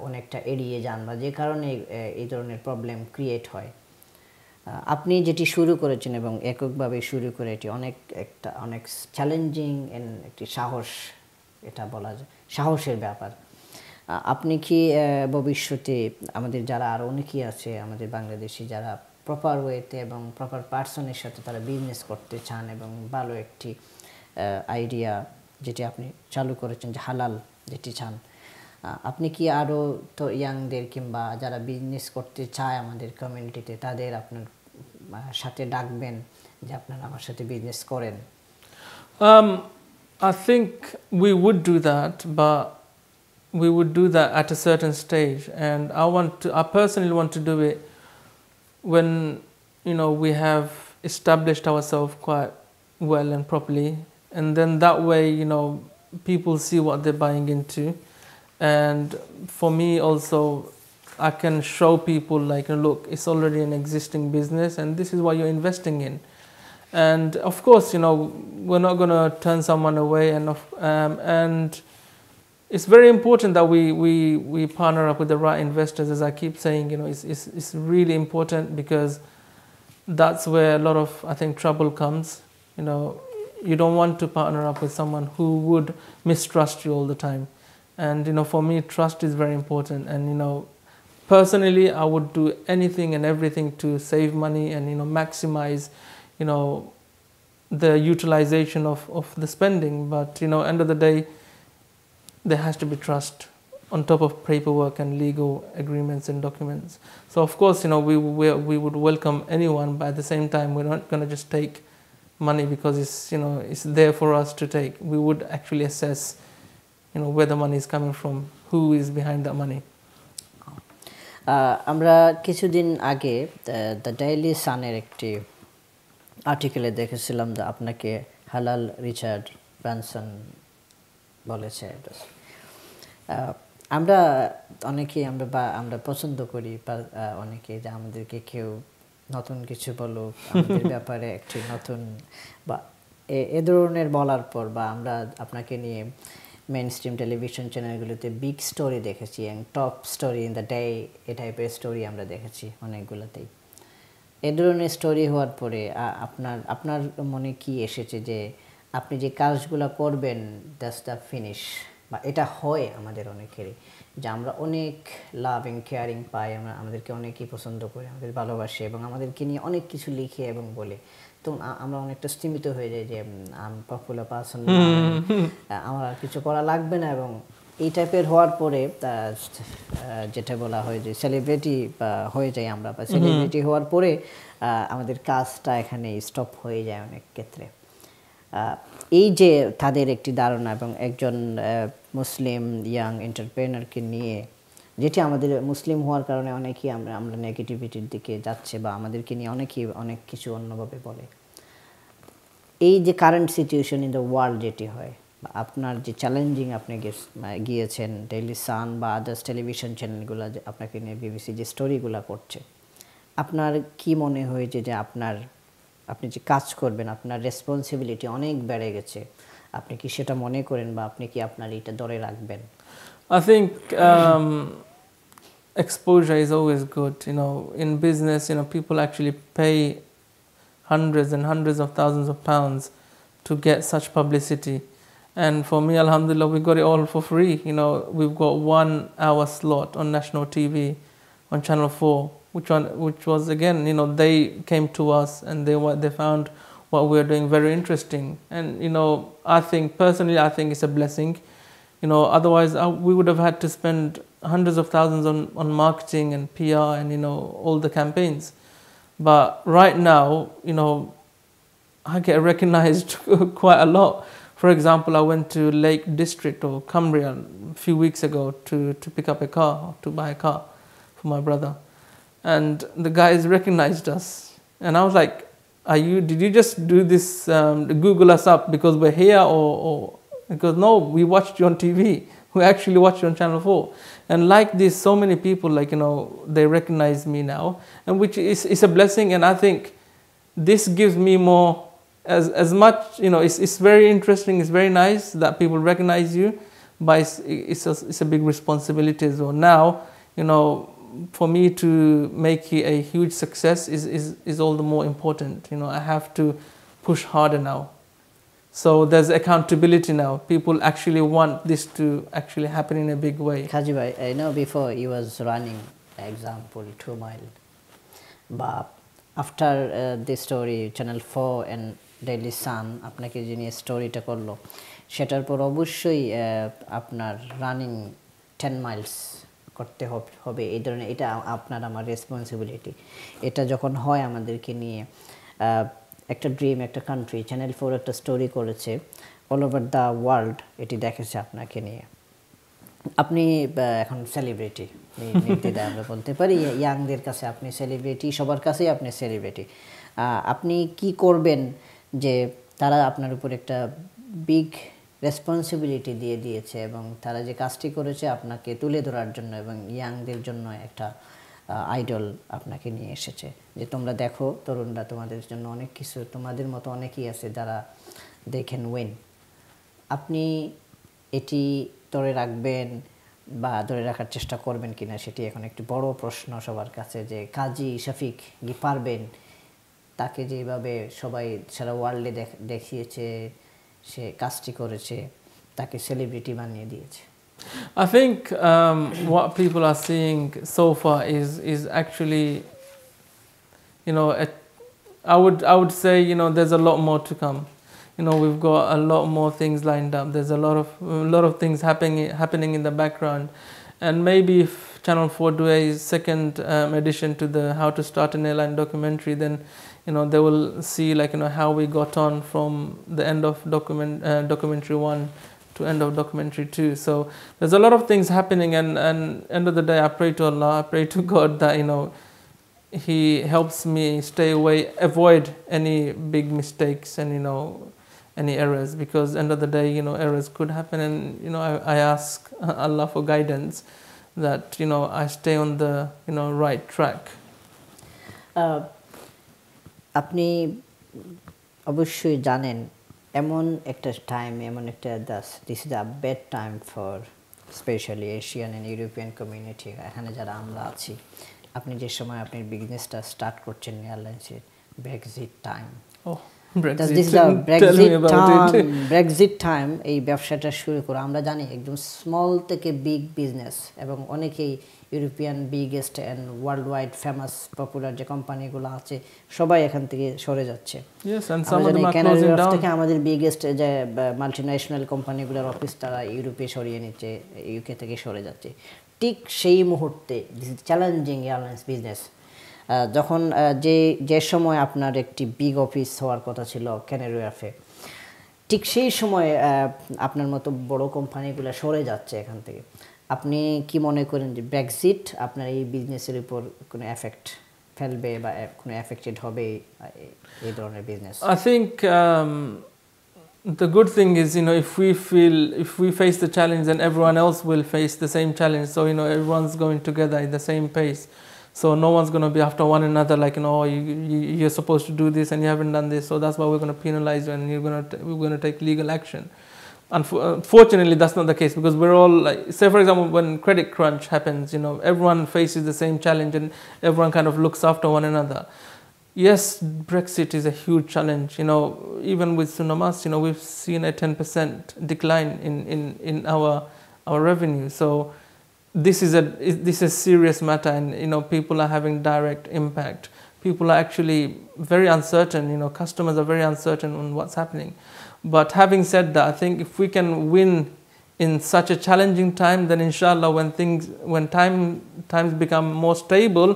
অনেকটা এড়িয়ে যান, বা যে কারণে এই ধরনের প্রবলেম ক্রিয়েট হয়। আপনি যেটি শুরু করেছেন এবং এককভাবে শুরু করে এটি অনেক চ্যালেঞ্জিং একটি সাহস, এটা বলা যায় সাহসের ব্যাপার। আপনি কি ভবিষ্যতে আমাদের যারা আরও অনেকেই আছে আমাদের বাংলাদেশি যারা প্রপার ওয়েতে এবং প্রপার পার্সনের সাথে তারা বিজনেস করতে চান এবং ভালো একটি আইডিয়া যেটি আপনি চালু করেছেন, যে হালাল যেটি চান, আপনি কি আরও তো ইয়াংদের কিংবা যারা বিজনেস করতে চায় আমাদের কমিউনিটিতে তাদের আপনার সাথে ডাকবেন যে আপনারা আমার সাথে বিজনেস করেন? I think we would do that, but we would do that at a certain stage, and I personally want to do it when we have established ourselves quite well and properly, and then that way people see what they're buying into, and for me also I can show people like, look, it's already an existing business and this is what you're investing in. And of course, we're not going to turn someone away, and it's very important that we partner up with the right investors. As I keep saying, it's really important, because that's where a lot of, I think, trouble comes. You don't want to partner up with someone who would mistrust you all the time. And for me, trust is very important. And personally, I would do anything and everything to save money and maximize the utilization of the spending. But end of the day, there has to be trust on top of paperwork and legal agreements and documents. So of course, we would welcome anyone, but at the same time, we're not going to just take money because it's there for us to take. We would actually assess where the money is coming from, who is behind that money. আমরা কিছুদিন আগে the daily সানের একটি আর্টিকেলে দেখেছিলাম যে আপনাকে হালাল Richard Branson বলেছে। আমরা অনেকেই আমরা পছন্দ করি, অনেকে যে আমাদেরকে কেউ নতুন কিছু বলুক আমাদের ব্যাপারে একটি নতুন বা এ ধরনের বলার পর, বা আমরা আপনাকে নিয়ে মেইন স্ট্রিম টেলিভিশন চ্যানেলগুলোতে বিগ স্টোরি দেখেছি এবং top story in the day, এ টাইপের স্টোরি আমরা দেখেছি অনেকগুলোতেই। এ ধরনের স্টোরি হওয়ার পরে আপনার মনে কি এসেছে যে আপনি যে কাজগুলো করবেন দ্যাটস দ্য ফিনিশ, বা এটা হয় আমাদের অনেকেরই যে আমরা অনেক লাভিং কেয়ারিং পাই, আমাদেরকে অনেকেই পছন্দ করি, আমাদের ভালোবাসে এবং আমাদেরকে নিয়ে অনেক কিছু লিখে এবং বলে, তো আমরা অনেকটা স্তীমিত হয়ে যাই যে পপুলার পারসন, আমার আর কিছু করা লাগবে না। এবং এই টাইপের হওয়ার পরে যেটা বলা হয় যে সেলিব্রিটি হয়ে যাই আমরা, বা সেলিব্রিটি হওয়ার পরে আমাদের কাজটা এখানে স্টপ হয়ে যায় অনেক ক্ষেত্রে। এই যে তাদের একটি ধারণা এবং একজন মুসলিম ইয়াং এন্টারপ্রেনারকে নিয়ে, যেটি আমাদের মুসলিম হওয়ার কারণে অনেকেই আমরা নেগেটিভিটির দিকে যাচ্ছে বা আমাদেরকে নিয়ে অনেকেই অনেক কিছু অন্যভাবে বলে। এই যে current situation in the world যেটি হয়, বা আপনার যে চ্যালেঞ্জিং আপনি গিয়েছেন ডেইলি সান বা আদার্স টেলিভিশন চ্যানেলগুলো যে আপনাকে নিয়ে বিবিসি যে স্টোরিগুলো করছে, আপনার কি মনে হয়েছে যে আপনার আপনি যে কাজ করবেন আপনার রেসপন্সিবিলিটি অনেক বেড়ে গেছে, আপনি কি সেটা মনে করেন বা আপনি কি আপনার এটা ধরে রাখবেন? I think exposure is always good. In business, people actually pay hundreds and hundreds of thousands of pounds to get such publicity. And for me, alhamdulillah, we got it all for free. We've got 1 hour slot on national TV on Channel 4, which was again, they came to us and they found what we are doing very interesting. And I think personally, it's a blessing. Otherwise we would have had to spend hundreds of thousands on marketing and PR and all the campaigns. But right now, I get recognized quite a lot. For example, I went to Lake District or Cumbria a few weeks ago to pick up a car, to buy a car for my brother. And the guys recognized us. And I was like, did you just do this, Google us up because we're here or because no, we watched you on TV. We actually watched you on Channel 4. And like this, so many people, they recognize me now, and which is a blessing. And I think this gives me more, as much, it's very interesting, it's very nice that people recognize you, but it's a big responsibility as well. Now, for me to make it a huge success is all the more important. I have to push harder now. So there's accountability now. People actually want this to actually happen in a big way. Kazi bhai, I know before you was running, example, 2 mile. But after this story, Channel 4 and Daily Sun, আপনাকে যে নিয়ে স্টোরিটা করলো, সেটার পর অবশ্যই আপনার running 10 miles করতে হবে। এই ধরনের, এটা আপনার আমার রেসপন্সিবিলিটি। এটা যখন হয় আমাদেরকে নিয়ে, একটা ড্রিম, একটা কান্ট্রি, চ্যানেল 4 একটা স্টোরি করেছে, অল ওভার দ্য ওয়ার্ল্ড এটি দেখেছে আপনাকে নিয়ে। আপনি এখন সেলিব্রিটি, নির্দ্বিধায় আমরা বলতে পারি, ইয়াংদের কাছে আপনি সেলিব্রিটি, সবার কাছেই আপনি সেলিব্রিটি। আপনি কি করবেন যে তারা আপনার উপর একটা বিগ রেসপন্সিবিলিটি দিয়ে দিয়েছে এবং তারা যে কাজটি করেছে আপনাকে তুলে ধরার জন্য এবং ইয়াংদের জন্য একটা আইডল আপনাকে নিয়ে এসেছে, যে তোমরা দেখো তরুণরা, তোমাদের জন্য অনেক কিছু, তোমাদের মতো অনেকেই আছে যারা দে ক্যান উইন। আপনি এটি ধরে রাখবেন বা ধরে রাখার চেষ্টা করবেন কিনা, সেটি এখন একটি বড় প্রশ্ন সবার কাছে, যে কাজী শফিক কি পারবেন? তাকে যেভাবে সবাই সারা ওয়ার্ল্ডে দেখিয়েছে, সে কাজটি করেছে, তাকে সেলিব্রিটি বানিয়ে দিয়েছে। I think what people are seeing so far is actually, I would say, there's a lot more to come. We've got a lot more things lined up. There's a lot of things happening in the background, and maybe if Channel 4 do a second edition to the How to Start an Airline documentary, then they will see how we got on from the end of documentary 1 to end of documentary 2. So there's a lot of things happening, and end of the day I pray to Allah, I pray to God that He helps me stay away, avoid any big mistakes and any errors, because end of the day errors could happen, and I ask Allah for guidance that I stay on the right track. আপনি অবশ্যই জানেন এমন একটা time, এমন একটা this is a bad time for specially Asian and European community, এখানে যারা আমরা আছি। আপনি যে সময় আপনার বিজনেসটা স্টার্ট করছেন এয়ারলাইন্সের, ব্রেক্সিট টাইম, ব্রেক্সিট টাইম, এই ব্যবসাটা শুরু করে আমরা জানি একদম স্মল থেকে বিগ বিজনেস, এবং অনেকেই European biggest and world wide famous popular যে কোম্পানিগুলো আছে সবাই এখান থেকে সরে যাচ্ছে। ক্যানাডা থেকে আমাদের বিগেস্ট যে মাল্টিন্যাশনাল কোম্পানিগুলোর অফিস তারা ইউরোপে সরিয়ে নিচ্ছে, ইউকে থেকে সরে যাচ্ছে। ঠিক সেই মুহূর্তে চ্যালেঞ্জিং এয়ারলাইন্স বিজনেস, যখন যে সময় আপনার একটি বিগ অফিস হওয়ার কথা ছিল ক্যানারি ওয়ার্ফে, ঠিক সেই সময় আপনার মতো বড় কোম্পানিগুলো সরে যাচ্ছে এখান থেকে। আপনি কি মনে করেন যে ব্রেক্সিট আপনার এই বিজনেসের উপর কোনো এফেক্ট ফেলবে বা কোনো এফেক্টেড হবে এই ধরনের business? I think the good thing is, if we face the challenge, then everyone else will face the same challenge. So everyone's going together at the same pace. So no one's going to be after one another like, oh, you're supposed to do this and you haven't done this, so that's why we're going to penalize you and we're going to take legal action. Unfortunately, that's not the case, because we're all like, say for example, when credit crunch happens, everyone faces the same challenge and everyone kind of looks after one another. Yes, Brexit is a huge challenge. Even with Tsunamas, we've seen a 10% decline in our revenue. So this is a serious matter, and people are having direct impact. People are actually very uncertain. Customers are very uncertain on what's happening. But having said that, I think if we can win in such a challenging time, then inshallah, when times become more stable,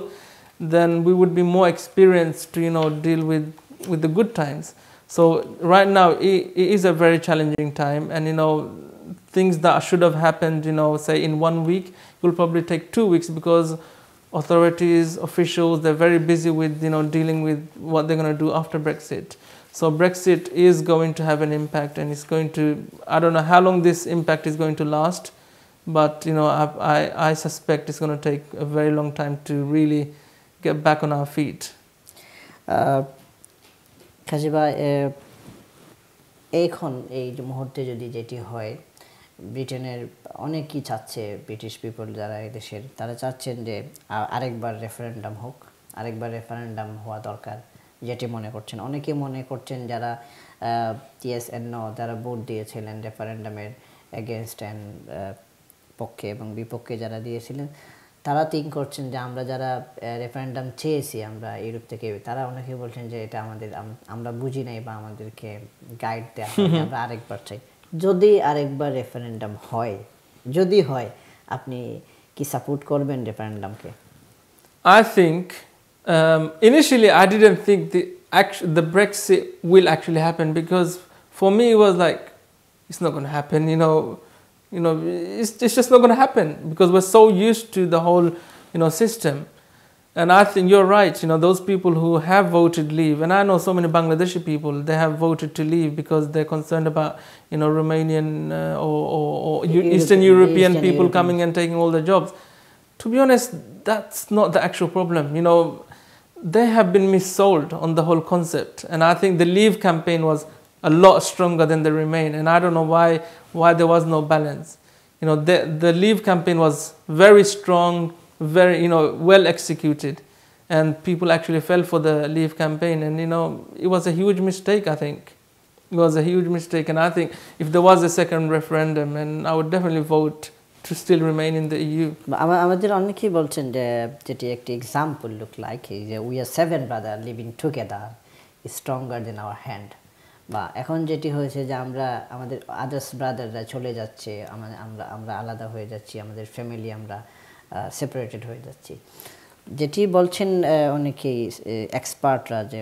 then we would be more experienced to deal with the good times. So right now it is a very challenging time, and things that should have happened say in 1 week will probably take 2 weeks, because authorities, officials, they're very busy with dealing with what they're going to do after Brexit. So Brexit is going to have an impact, and it's going to, I don't know how long this impact is going to last, but I suspect it's going to take a very long time to really get back on our feet. কাজী ভাই, এখন এই মুহূর্তে যদি যেটি হয়, ব্রিটেনের অনেকেই চাচ্ছে, ব্রিটিশ পিপল যারা এই দেশের, তারা চাচ্ছেন যে আরেকবার রেফারেন্ডাম হোক, আরেকবার রেফারেন্ডাম হওয়া দরকার, যেটি মনে করছেন। অনেকে মনে করছেন যারা ইয়েস এন্ড নো যারা ভোট দিয়েছিলেন রেফারেন্ডামের এগেনস্ট অ্যান্ড পক্ষে এবং বিপক্ষে যারা দিয়েছিলেন, তারা থিঙ্ক করছেন যে আমরা যারা রেফারেন্ডাম চেয়েছি আমরা ইউরোপ থেকে, তারা অনেকে বলছেন যে এটা আমরা বুঝি নাই বা আমাদেরকে গাইড দেওয়া হয়, আমরা আরেকবার চাই। যদি আরেকবার রেফারেন্ডাম হয়, যদি হয়, আপনি কি সাপোর্ট করবেন রেফারেন্ডামকে? I think initially I didn't think the Brexit will actually happen, because for me it was like, it's not going to happen, it's just not going to happen, because we're so used to the whole system. And I think you're right, those people who have voted leave, and I know so many Bangladeshi people, they have voted to leave because they're concerned about Romanian or Eastern European people coming and taking all the jobs. To be honest, that's not the actual problem. They have been missold on the whole concept, and I think the Leave campaign was a lot stronger than the Remain, and I don't know why there was no balance. The Leave campaign was very strong, very well executed, and people actually fell for the Leave campaign, and it was a huge mistake. I think it was a huge mistake, and I think if there was a second referendum, and I would definitely vote to still remain in the EU. আমাদের অনেকেই বলছেন যে যেটি একটি example look like, যে we are 7 brother living together stronger than our hand, বা এখন যেটি হয়েছে যে আমাদের আদার্স ব্রাদাররা চলে যাচ্ছে, আমরা আলাদা হয়ে যাচ্ছি, আমাদের ফ্যামিলি আমরা সেপারেটেড হয়ে যাচ্ছি। যেটি বলছেন অনেকেই এক্সপার্টরা, যে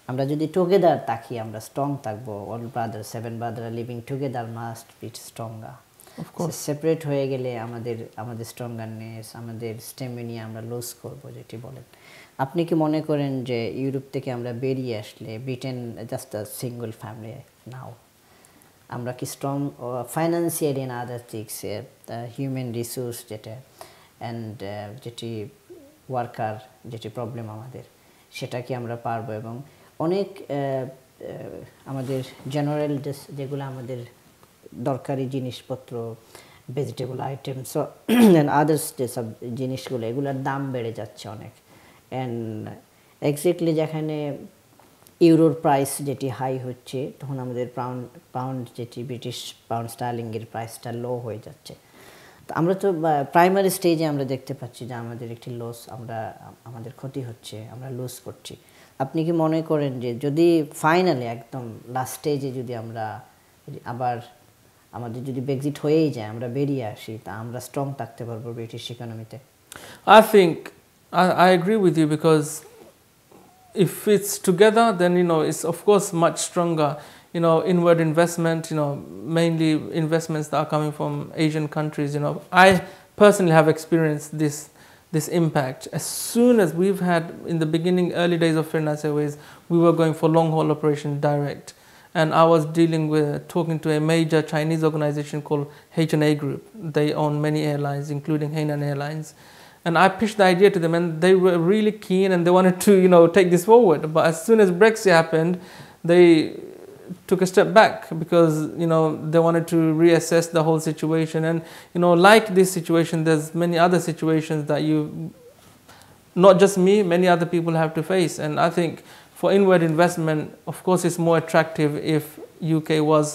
আমরা যদি টুগেদার থাকি আমরা স্ট্রং থাকবো, all brother 7 brother living together must be stronger. Separate হয়ে গেলে আমাদের স্ট্রঙ্গারনেস, আমাদের স্ট্যামিনা আমরা লুজ করবো, যেটি বলেন। আপনি কি মনে করেন যে ইউরোপ থেকে আমরা বেরিয়ে আসলে, Britain just a single family now, আমরা কি strong financially and other things, human resource যেটা অ্যান্ড যেটি ওয়ার্কার যেটি প্রবলেম আমাদের, সেটা কি আমরা পারবো? এবং অনেক আমাদের জেনারেল যেগুলো আমাদের দরকারি জিনিসপত্র, ভেজিটেবল আইটেমস অ্যান্ড আদার্স যেসব জিনিসগুলো, এগুলোর দাম বেড়ে যাচ্ছে অনেক, অ্যান্ড এক্স্যাক্টলি যেখানে ইউরোর প্রাইস যেটি হাই হচ্ছে, তখন আমাদের পাউন্ড যেটি ব্রিটিশ পাউন্ড স্টার্লিংয়ের প্রাইসটা লো হয়ে যাচ্ছে। তো আমরা তো প্রাইমারি স্টেজে আমরা দেখতে পাচ্ছি যে আমাদের একটি লস, আমাদের ক্ষতি হচ্ছে, আমরা লুজ করছি। আপনি কি মনে করেন যে যদি ফাইনালি একদম লাস্ট স্টেজে যদি আমরা আবার আমাদের যদি ব্রেক্সিট হয়েই যায়, আমরা বেরিয়ে আসি, তা আমরা স্ট্রং থাকতে পারবো British ইকোনমিতে? I think I agree with you, because if it's together, then it's of course much stronger. Inward investment, mainly investments that are coming from Asian countries. I personally have experienced this impact. As soon as we've had, in the beginning, early days of Finance Airways, we were going for long haul operation direct, and I was talking to a major Chinese organization called H&A Group. They own many airlines, including Hainan Airlines. And I pitched the idea to them, and they were really keen, and they wanted to, take this forward. But as soon as Brexit happened, they took a step back because, they wanted to reassess the whole situation. And, like this situation, there's many other situations that not just me, many other people have to face. And I think for inward investment, of course, it's more attractive if UK was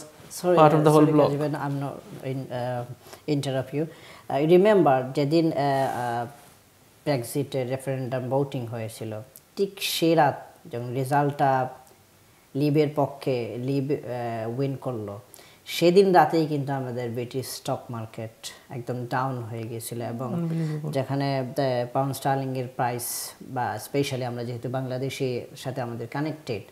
part of the whole bloc. Sorry, I'm not interrupt you. Remember যেদিন Brexit referendum voting হয়েছিল, ঠিক সেই রাত যখন রেজাল্টটা লিবের পক্ষে win করলো, সেদিন রাতেই কিন্তু আমাদের ব্রিটিশ স্টক মার্কেট একদম ডাউন হয়ে গিয়েছিল। এবং যেখানে পাউন্ড স্টার্লিংয়ের প্রাইস, বা স্পেশালি আমরা যেহেতু বাংলাদেশের সাথে আমাদের কানেক্টেড,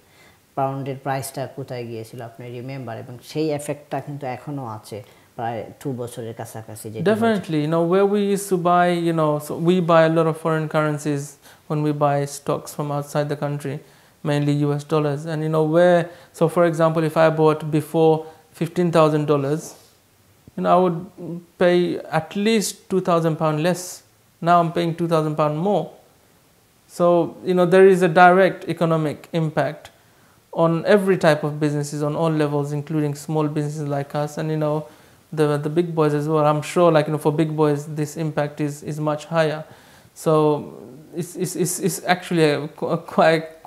পাউন্ডের প্রাইসটা কোথায় গিয়েছিল আপনি রিমেম্বার, এবং সেই এফেক্টটা কিন্তু এখনো আছে প্রায় 2 বছরের কাছাকাছি। Definitely, where we used to buy, so we buy a lot of foreign currencies when we buy stocks from outside the country, mainly US dollars. And so for example, if I bought before $15,000, I would pay at least £2,000 less. Now I'm paying £2,000 more. So, there is a direct economic impact on every type of businesses, on all levels, including small businesses like us, and the big boys as well. I'm sure, for big boys, this impact is much higher. So it's actually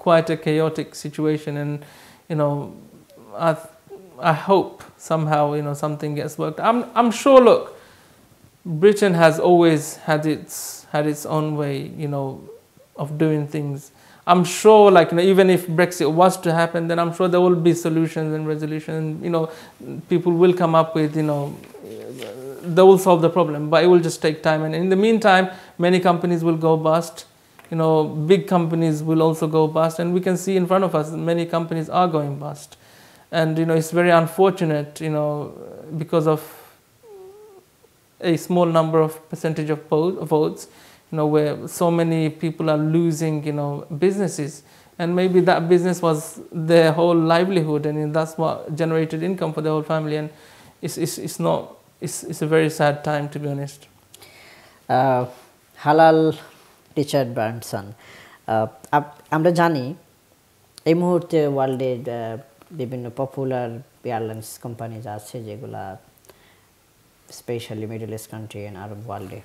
quite a chaotic situation, and I hope somehow something gets worked. I'm sure. Look, Britain has always had its own way, of doing things. I'm sure, even if Brexit was to happen, then I'm sure there will be solutions and resolutions. People will come up with, they will solve the problem, but it will just take time. And in the meantime, many companies will go bust. Big companies will also go bust, and we can see in front of us many companies are going bust. And it's very unfortunate, because of a small number of percentage of votes, where so many people are losing, businesses, and maybe that business was their whole livelihood, and that's what generated income for the whole family. And it's a very sad time, to be honest. হালাল Richard Branson, আমরা জানি এই মুহূর্তে ওয়ার্ল্ডে বিভিন্ন popular airlines companies আছে যেগুলা specially Middle East country and আরব ওয়ার্ল্ডে।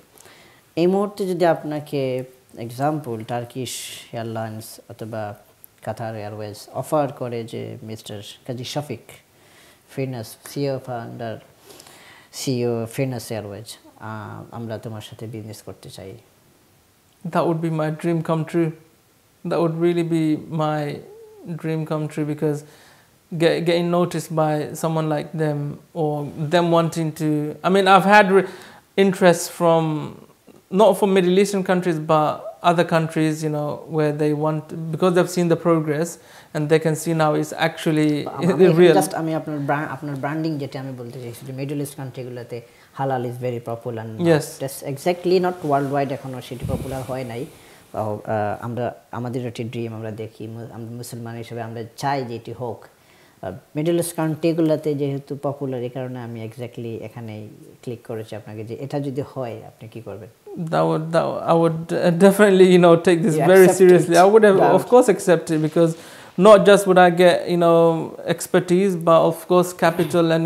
এই মুহূর্তে যদি আপনাকে এক্সাম্পল টার্কিশ এয়ারলাইন্স অথবা কাতার এয়ারওয়েজ অফার করে যে মিস্টার কাজী শফিক ফিনাস, সিইও ফিনাস এয়ারওয়েজ, আমরা তোমার সাথে বিজনেস করতে চাই, that would be my dream come true. That would really be my dream come true, because getting noticed by someone like them, or them wanting to, I've had interest from, not from Middle Eastern countries, but other countries, where they want, because they've seen the progress and they can see now it's actually real. Just আপনার branding যেটা আমি বলতে চাইছি, যে middle east কান্ট্রিগুলোতে হালাল is very popular. Yes, that's exactly not world wide এখনো সেটি popular হয় নাই। আমাদের একটি ড্রিম আমরা দেখি, আমরা মুসলমান হিসেবে আমরা চাই যে এটি হোক। মিডল ইস্ট কান্ট্রিগুলোতে যেহেতু পপুলার, এই কারণে আমি এক্স্যাক্টলি এখানেই ক্লিক করেছি আপনাকে, যে এটা যদি হয় আপনি কি করবেন? I would definitely take this very seriously. I would have, of course, accept it, because not just would I get expertise, but of course capital, and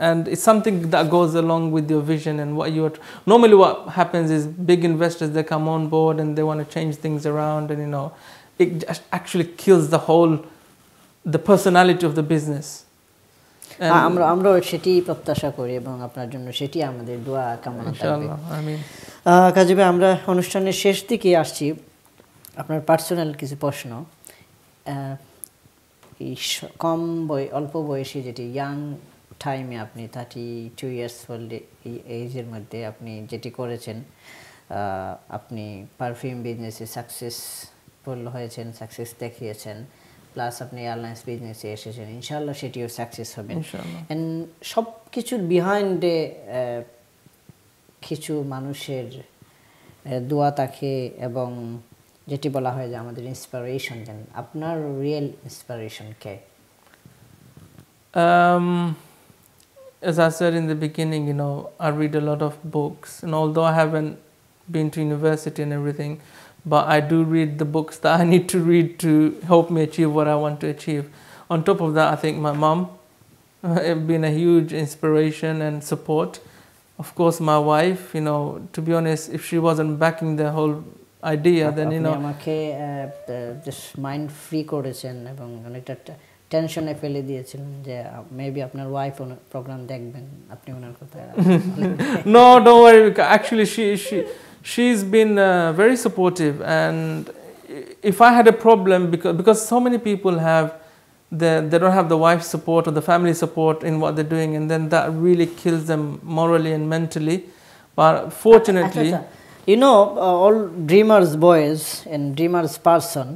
and it's something that goes along with your vision and what you're. Normally, what happens is big investors, they come on board and they want to change things around, and it just actually kills the personality of the business. আমরা সেটি প্রত্যাশা করি, এবং আপনার জন্য সেটি আমাদের দোয়া কামনা থাকবে। কাজী ভাই, আমরা অনুষ্ঠানের শেষ দিকে আসছি। আপনার পার্সোনাল কিছু প্রশ্ন। অল্প বয়সী, যেটি ইয়াং টাইমে আপনি 32 ইয়ার্স এজের মধ্যে আপনি যেটি করেছেন, আপনি পারফিউম বিজনেসে সাকসেসফুল হয়েছেন, সাকসেস দেখিয়েছেন, প্লাস আপনি এয়ারলাইন্স বিজনেসে এসেছেন, ইনশাআল্লাহ সেটিও সাকসেস হবে। অ্যান্ড সব কিছুর বিহাইন্ডে কিছু মানুষের দোয়া থাকে, এবং যেটি বলা হয় যে আমাদের ইন্সপিরেশন দেন। আপনার real inspiration K? As I said in the beginning, I read a lot of books, and although I haven't been to university and everything, but I do read the books that I need to read to help me achieve what I want to achieve. On top of that, I think my mom has been a huge inspiration and support. Of course, my wife, to be honest, if she wasn't backing the whole idea, then আমাকে just mind free করেছেন এবং অনেকটা টেনশনে ফেলে দিয়েছিলেন যে maybe আপনার wife programme দেখবেন আপনি ওনার কথা No, don't worry. Actually, she's been very supportive, and if I had a problem, because so many people they don't have the wife's support or the family support in what they're doing, and then that really kills them morally and mentally. But fortunately, all dreamers boys and dreamers person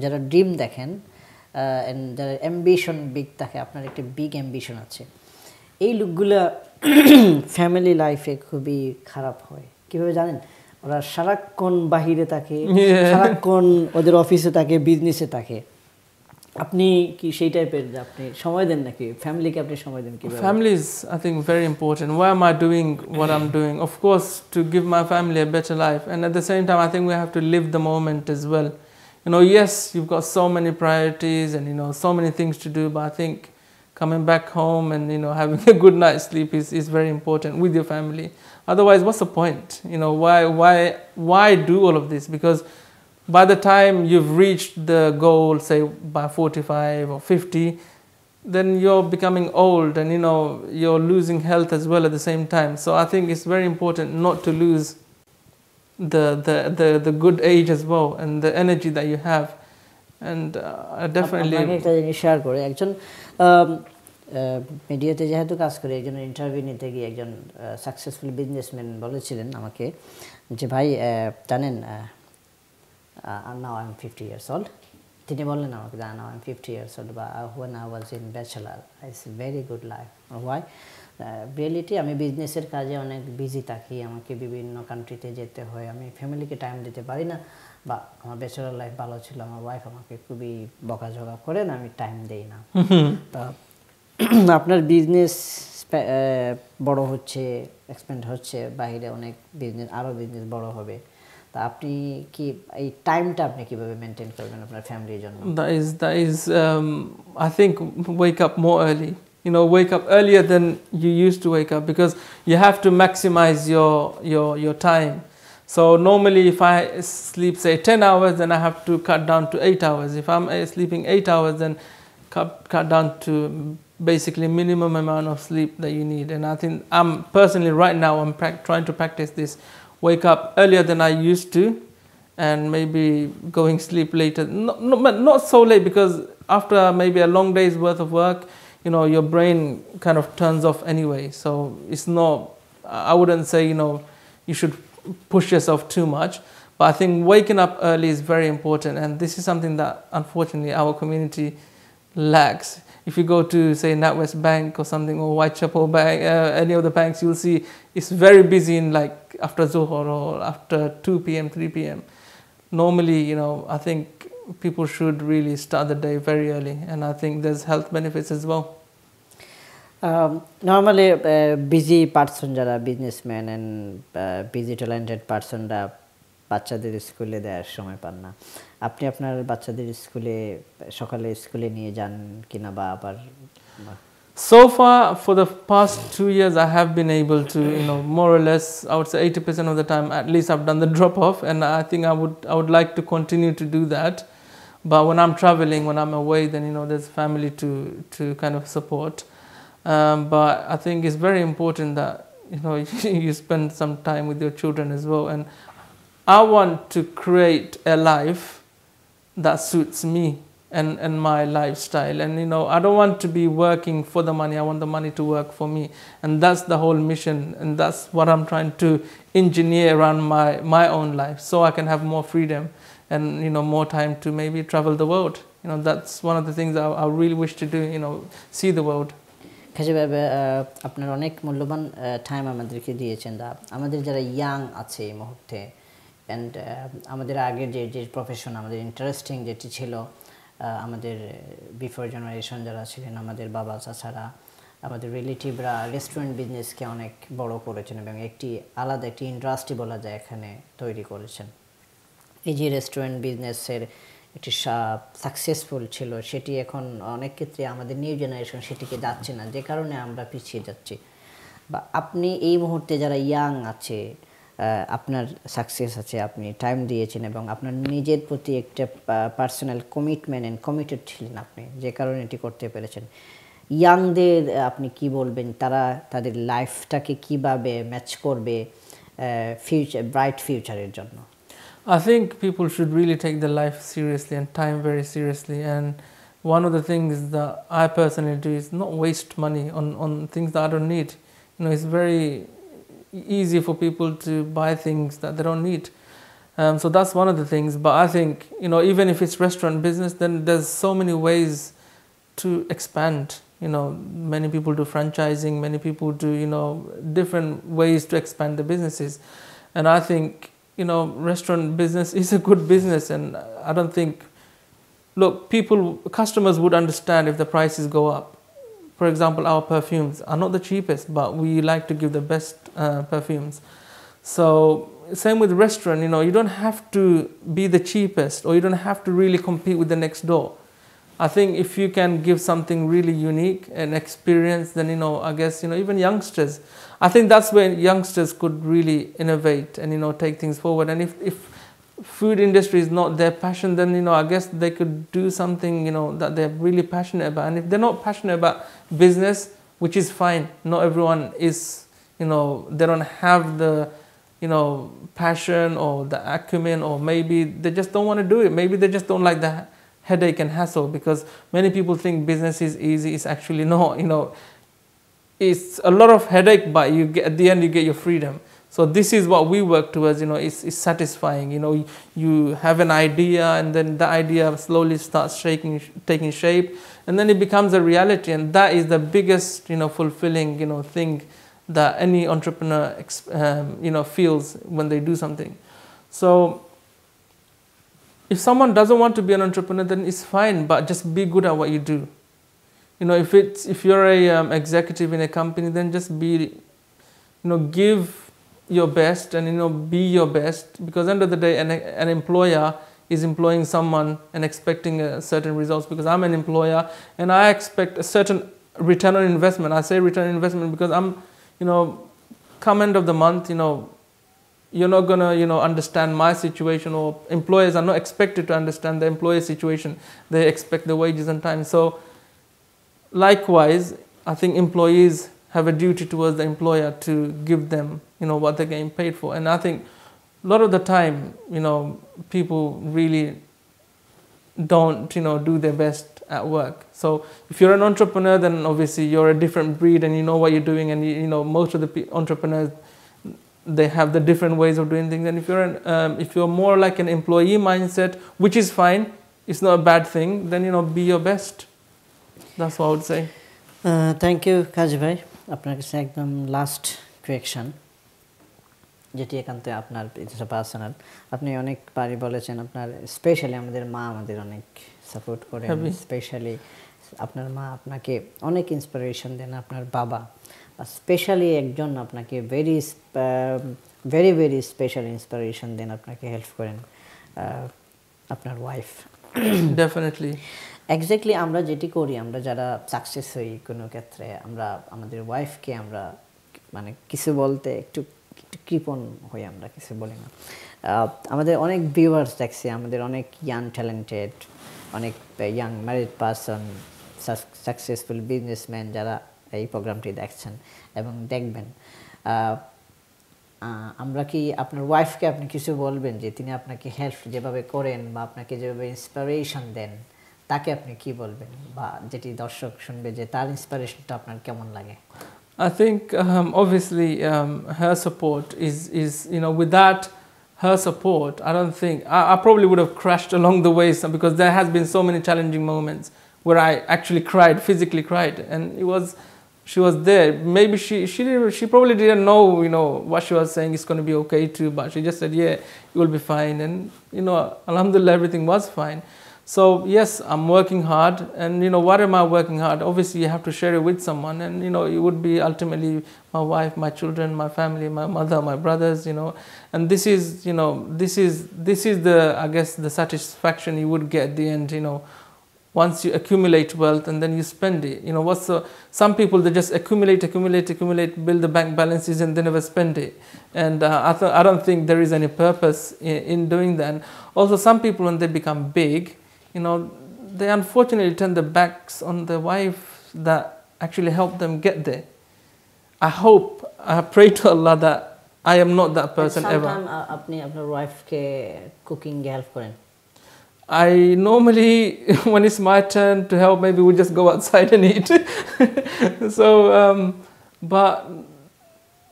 যারা dream দেখেন and যারা ambition big থাকে, আপনার একটা big ambition আছে, এই লোকগুলা family লাইফে খুবই খারাপ হয়। কিভাবে জানেন? ওরা সারাক্ষণ বাহিরে থাকে, সারাক্ষণ ওদের অফিসে থাকে, বিজনেসে থাকে। আপনি কি সেই টাইপের যে আপনি সময় দেন নাকি ফ্যামিলিকে? আপনি সময় দেন কিভাবে? Family is, I think, very important. Why am I doing what I'm doing? Of course, to give my family a better life, and at the same time, I think we have to live the moment as well. Yes, you've got so many priorities and so many things to do, but I think coming back home and having a good night's sleep is very important with your family. Otherwise, what's the point? Why do all of this? Because by the time you've reached the goal, say by 45 or 50, then you're becoming old and you're losing health as well at the same time. So I think it's very important not to lose the good age as well and the energy that you have. And I definitely একটা জিনিস share করে, একজন মিডিয়াতে যেহেতু কাজ করে, একজন interview নিতে গিয়ে একজন সাকসেসফুল বিজনেসম্যান বলেছিলেন আমাকে যে ভাই জানেন now I'm 50 years old. তিনি বললেন আমাকে যে now I'm 50 years old, but when I was in bachelor it's a very good life. Why? Reality আমি বিজনেসের কাজে অনেক বিজি থাকি, আমাকে বিভিন্ন কান্ট্রিতে যেতে হয়, আমি ফ্যামিলিকে টাইম দিতে পারি না, বা আমার ব্যাচেলর লাইফ ভালো ছিল, আমার ওয়াইফ আমাকে খুবই বকাঝকা করেন, আমি টাইম দেই না। তা আপনার বিজনেস বড় হচ্ছে, এক্সপ্যান্ড হচ্ছে, বাইরে অনেক বিজনেস, আরও বিজনেস বড় হবে, তা আপনি কি এই টাইমটা আপনি কিভাবে মেনটেন করবেন আপনার ফ্যামিলির জন্য? That is I think wake up more early. Wake up earlier than you used to wake up, because you have to maximize your time. So normally if I sleep say 10 hours, then I have to cut down to 8 hours. If I'm sleeping 8 hours, then cut down to basically minimum amount of sleep that you need. And I think I'm personally right now I'm trying to practice this. Wake up earlier than I used to, and maybe going sleep later. Not so late, because after maybe a long day's worth of work, your brain kind of turns off anyway. So it's not, I wouldn't say, you should push yourself too much. But I think waking up early is very important. And this is something that, unfortunately, our community lacks. If you go to, say, NatWest Bank or something, or Whitechapel Bank, any of the banks, you'll see it's very busy in like after Zuhur or after 2 p.m., 3 p.m. Normally, I think people should really start the day very early, and I think there's health benefits as well. Normally busy person যারা businessman and busy talented পারসনরা বাচ্চাদের স্কুলে দেওয়ার সময় পান না। আপনি আপনার বাচ্চাদের সকালে স্কুলে নিয়ে যান কিনা, বা আবার? So far, for the past 2 years, I have been able to, more or less, I would say 80% of the time, at least I've done the drop-off, and I think I would like to continue to do that. But when I'm traveling, when I'm away, then there's family to kind of support. But I think it's very important that you spend some time with your children as well. And I want to create a life that suits me and my lifestyle. And I don't want to be working for the money. I want the money to work for me. And that's the whole mission. And that's what I'm trying to engineer around my own life, so I can have more freedom and more time to maybe travel the world. That's one of the things I really wish to do, see the world. কাজী ভাই, আপনার অনেক মূল্যবান time আমাদেরকে দিয়েছেন। আমাদের যারা young আছে এই মুহূর্তে, অ্যান্ড আমাদের আগের যে প্রফেশন আমাদের ইন্টারেস্টিং যেটি ছিল, আমাদের বিফোর জেনারেশন যারা ছিলেন, আমাদের বাবা চাচারা, আমাদের রিলেটিভরা রেস্টুরেন্ট বিজনেসকে অনেক বড় করেছেন এবং একটি আলাদা একটি ইন্ডাস্ট্রি বলা যায় এখানে তৈরি করেছেন। এই যে রেস্টুরেন্ট বিজনেসের একটি সাকসেসফুল ছিল, সেটি এখন অনেক ক্ষেত্রে আমাদের নিউ জেনারেশন সেটিকে যাচ্ছে না, যে কারণে আমরা পিছিয়ে যাচ্ছি। বা আপনি এই মুহূর্তে যারা ইয়াং আছে, আপনার সাকসেস আছে, আপনি টাইম দিয়েছেন এবং আপনার নিজের প্রতি একটা পার্সোনাল কমিটমেন্ট অ্যান্ড কমিটেড ছিলেন আপনি, যে কারণে এটি করতে পেরেছেন। ইয়াংদের আপনি কি বলবেন, তারা তাদের লাইফটাকে কিভাবে ম্যাচ করবে ব্রাইট ফিউচারের জন্য? I think people should really take their life seriously and time very seriously, and one of the things that I personally do is not waste money on things that I don't need. It's very easy for people to buy things that they don't need. So that's one of the things. But I think, even if it's restaurant business, then there's so many ways to expand. Many people do franchising, many people do, different ways to expand the businesses. And I think, restaurant business is a good business, and I don't think, customers would understand if the prices go up. For example, our perfumes are not the cheapest, but we like to give the best perfumes. So same with restaurant, you don't have to be the cheapest, or you don't have to really compete with the next door. I think if you can give something really unique and experience, then I guess even youngsters, I think that's where youngsters could really innovate and take things forward. And if food industry is not their passion, then I guess they could do something that they're really passionate about. And if they're not passionate about business, which is fine, not everyone is, they don't have the passion or the acumen, or maybe they just don't want to do it. Maybe they just don't like the headache and hassle, because many people think business is easy. It's actually not. It's a lot of headache, but at the end you get your freedom. So this is what we work towards. It's satisfying. You have an idea, and then the idea slowly starts taking shape, and then it becomes a reality. And that is the biggest fulfilling thing that any entrepreneur feels when they do something. So if someone doesn't want to be an entrepreneur, then it's fine, but just be good at what you do. If you're a executive in a company, then just give your best and be your best, because end of the day an employer is employing someone and expecting a certain results, because I'm an employer and I expect a certain return on investment. I say return on investment because I'm come end of the month, you're not going to understand my situation, or employers are not expected to understand the employer's situation. They expect the wages on time. So likewise, I think employees have a duty towards the employer to give them what they're getting paid for. And I think a lot of the time people really don't do their best at work. So if you're an entrepreneur, then obviously you're a different breed and you know what you're doing, and most of the entrepreneurs, they have the different ways of doing things. And if you're more like an employee mindset, which is fine, it's not a bad thing, then be your best. That's what I would say. Thank you, Kazi bhai. আপনার কাছে একদম last question, যেটি একান্ত আপনার personal. আপনি অনেকবারই বলেছেন আপনার স্পেশালি আমাদের মা আমাদের অনেক সাপোর্ট করেন, স্পেশালি আপনার মা আপনাকে অনেক ইন্সপিরেশন দেন, আপনার বাবা স্পেশালি একজন আপনাকে ভেরি ভেরি স্পেশাল ইন্সপিরেশন দেন, আপনাকে হেল্প করেন আপনার ওয়াইফ। ডেফিনেটলি এক্স্যাক্টলি আমরা যেটি করি, আমরা যারা সাকসেস হই কোনো ক্ষেত্রে, আমরা আমাদের ওয়াইফকে আমরা কিছু বলতে একটু কৃপণ হই, আমরা কিছু বলি না। আমাদের অনেক ভিউয়ার্স দেখছি, আমাদের অনেক ইয়াং ট্যালেন্টেড, অনেক young married person, successful businessman যারা এই প্রোগ্রামটি দেখছেন এবং দেখবেন। আমরা কি আপনার ওয়াইফকে আপনি কিছু বলবেন যে তিনি আপনাকে হেল্প যেভাবে করেন বা আপনাকে যেভাবে ইন্সপিরেশন দেন, তাকে আপনি কি বলবেন, বা যেটি দর্শক শুনবে যে তার ইন্সপিরেশনটা আপনার কেমন লাগে? I think obviously her support is without her support, I don't think I probably would have crashed along the way, because there has been so many challenging moments where I actually cried, physically cried, and she was there. Maybe she probably didn't know what she was saying is going to be okay too, but she just said, yeah, you will be fine, and alhamdulillah, everything was fine. So yes, I'm working hard, and what am I working hard? Obviously, you have to share it with someone, and it would be ultimately my wife, my children, my family, my mother, my brothers, and this is the, I guess, the satisfaction you would get at the end, once you accumulate wealth and then you spend it. Some people, they just accumulate, build the bank balances and they never spend it. And I don't think there is any purpose in doing that. Also, some people, when they become big, they unfortunately turn their backs on the wife that actually helped them get there. I pray to Allah that I am not that person ever. Sometimes apni apnar wife ke cooking help karen? I normally, when it's my turn to help, maybe we just go outside and eat. So, but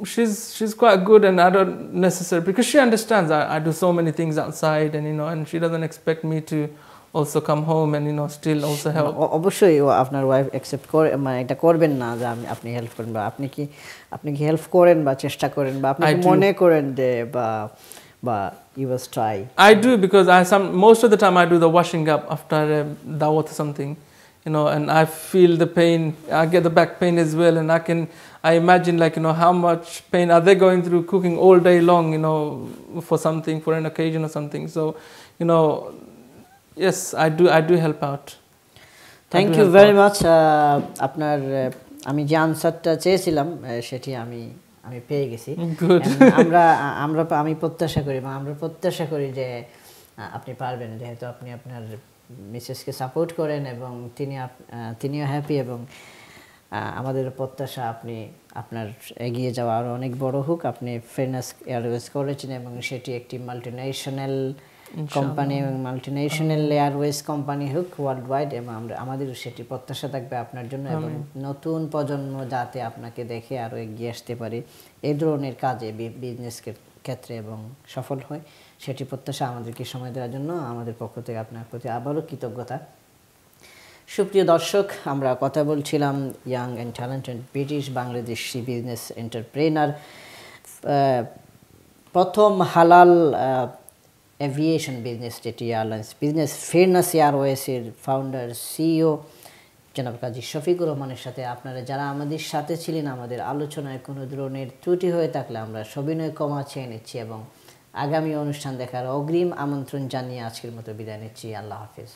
she's quite good, and I don't necessarily, because she understands I do so many things outside, and and she doesn't expect me to also come home and still also help. অবশ্যই আপনার wife accept করে, মানে এটা করবেন না যে আপনি help করেন, বা আপনি কি হেল্প করেন বা চেষ্টা করেন, বা আপনি মনে করেন যে বা you must try? I do, because most of the time I do the washing up after dawat or something, and I feel the pain. I get the back pain as well, and I imagine how much pain are they going through cooking all day long, for something, for an occasion or something. So, yes, I do help out. Thank you very much. আপনার আমি যে আনসারটা চেয়েছিলাম সেটি আমি পেয়ে গেছি। আমি প্রত্যাশা করি যে আপনি পারবেন, যেহেতু আপনি আপনার মিসেসকে সাপোর্ট করেন এবং তিনিও হ্যাপি, এবং আমাদের প্রত্যাশা আপনি আপনার এগিয়ে যাওয়া আরও অনেক বড় হোক। আপনি ফেয়ারনেস এয়ারওয়েজ করেছেন এবং সেটি একটি মাল্টিন্যাশনাল কোম্পানি এবং মাল্টিন্যাশনাল এয়ারওয়েজ কোম্পানি হোক ওয়ার্ল্ড ওয়াইড, এবং আমাদের সেটি প্রত্যাশা থাকবে আপনার জন্য, এবং নতুন প্রজন্ম যাতে আপনাকে দেখে আরও এগিয়ে আসতে পারে এই ধরনের কাজে, বিজনেস ক্ষেত্রে, এবং সফল হয়, সেটি প্রত্যাশা। আমাদেরকে সময় দেওয়ার জন্য আমাদের পক্ষ থেকে আপনার প্রতি আবারও কৃতজ্ঞতা। সুপ্রিয় দর্শক, আমরা কথা বলছিলাম young and talented British Bangladeshi business entrepreneur, প্রথম হালাল এভিয়েশন বিজনেস জেটি এয়ারলাইন্স বিজনেস ফেয়ারনেস এয়ারওয়েজের ফাউন্ডার সিইও জনাব কাজী শফিকুর রহমানের সাথে। আপনারা যারা আমাদের সাথে ছিলেন, আমাদের আলোচনায় কোনো ধরনের ত্রুটি হয়ে থাকলে আমরা সবিনয় ক্ষমা চেয়ে নিচ্ছি, এবং আগামী অনুষ্ঠান দেখার অগ্রিম আমন্ত্রণ জানিয়ে আজকের মতো বিদায় নিচ্ছি। আল্লাহ হাফেজ।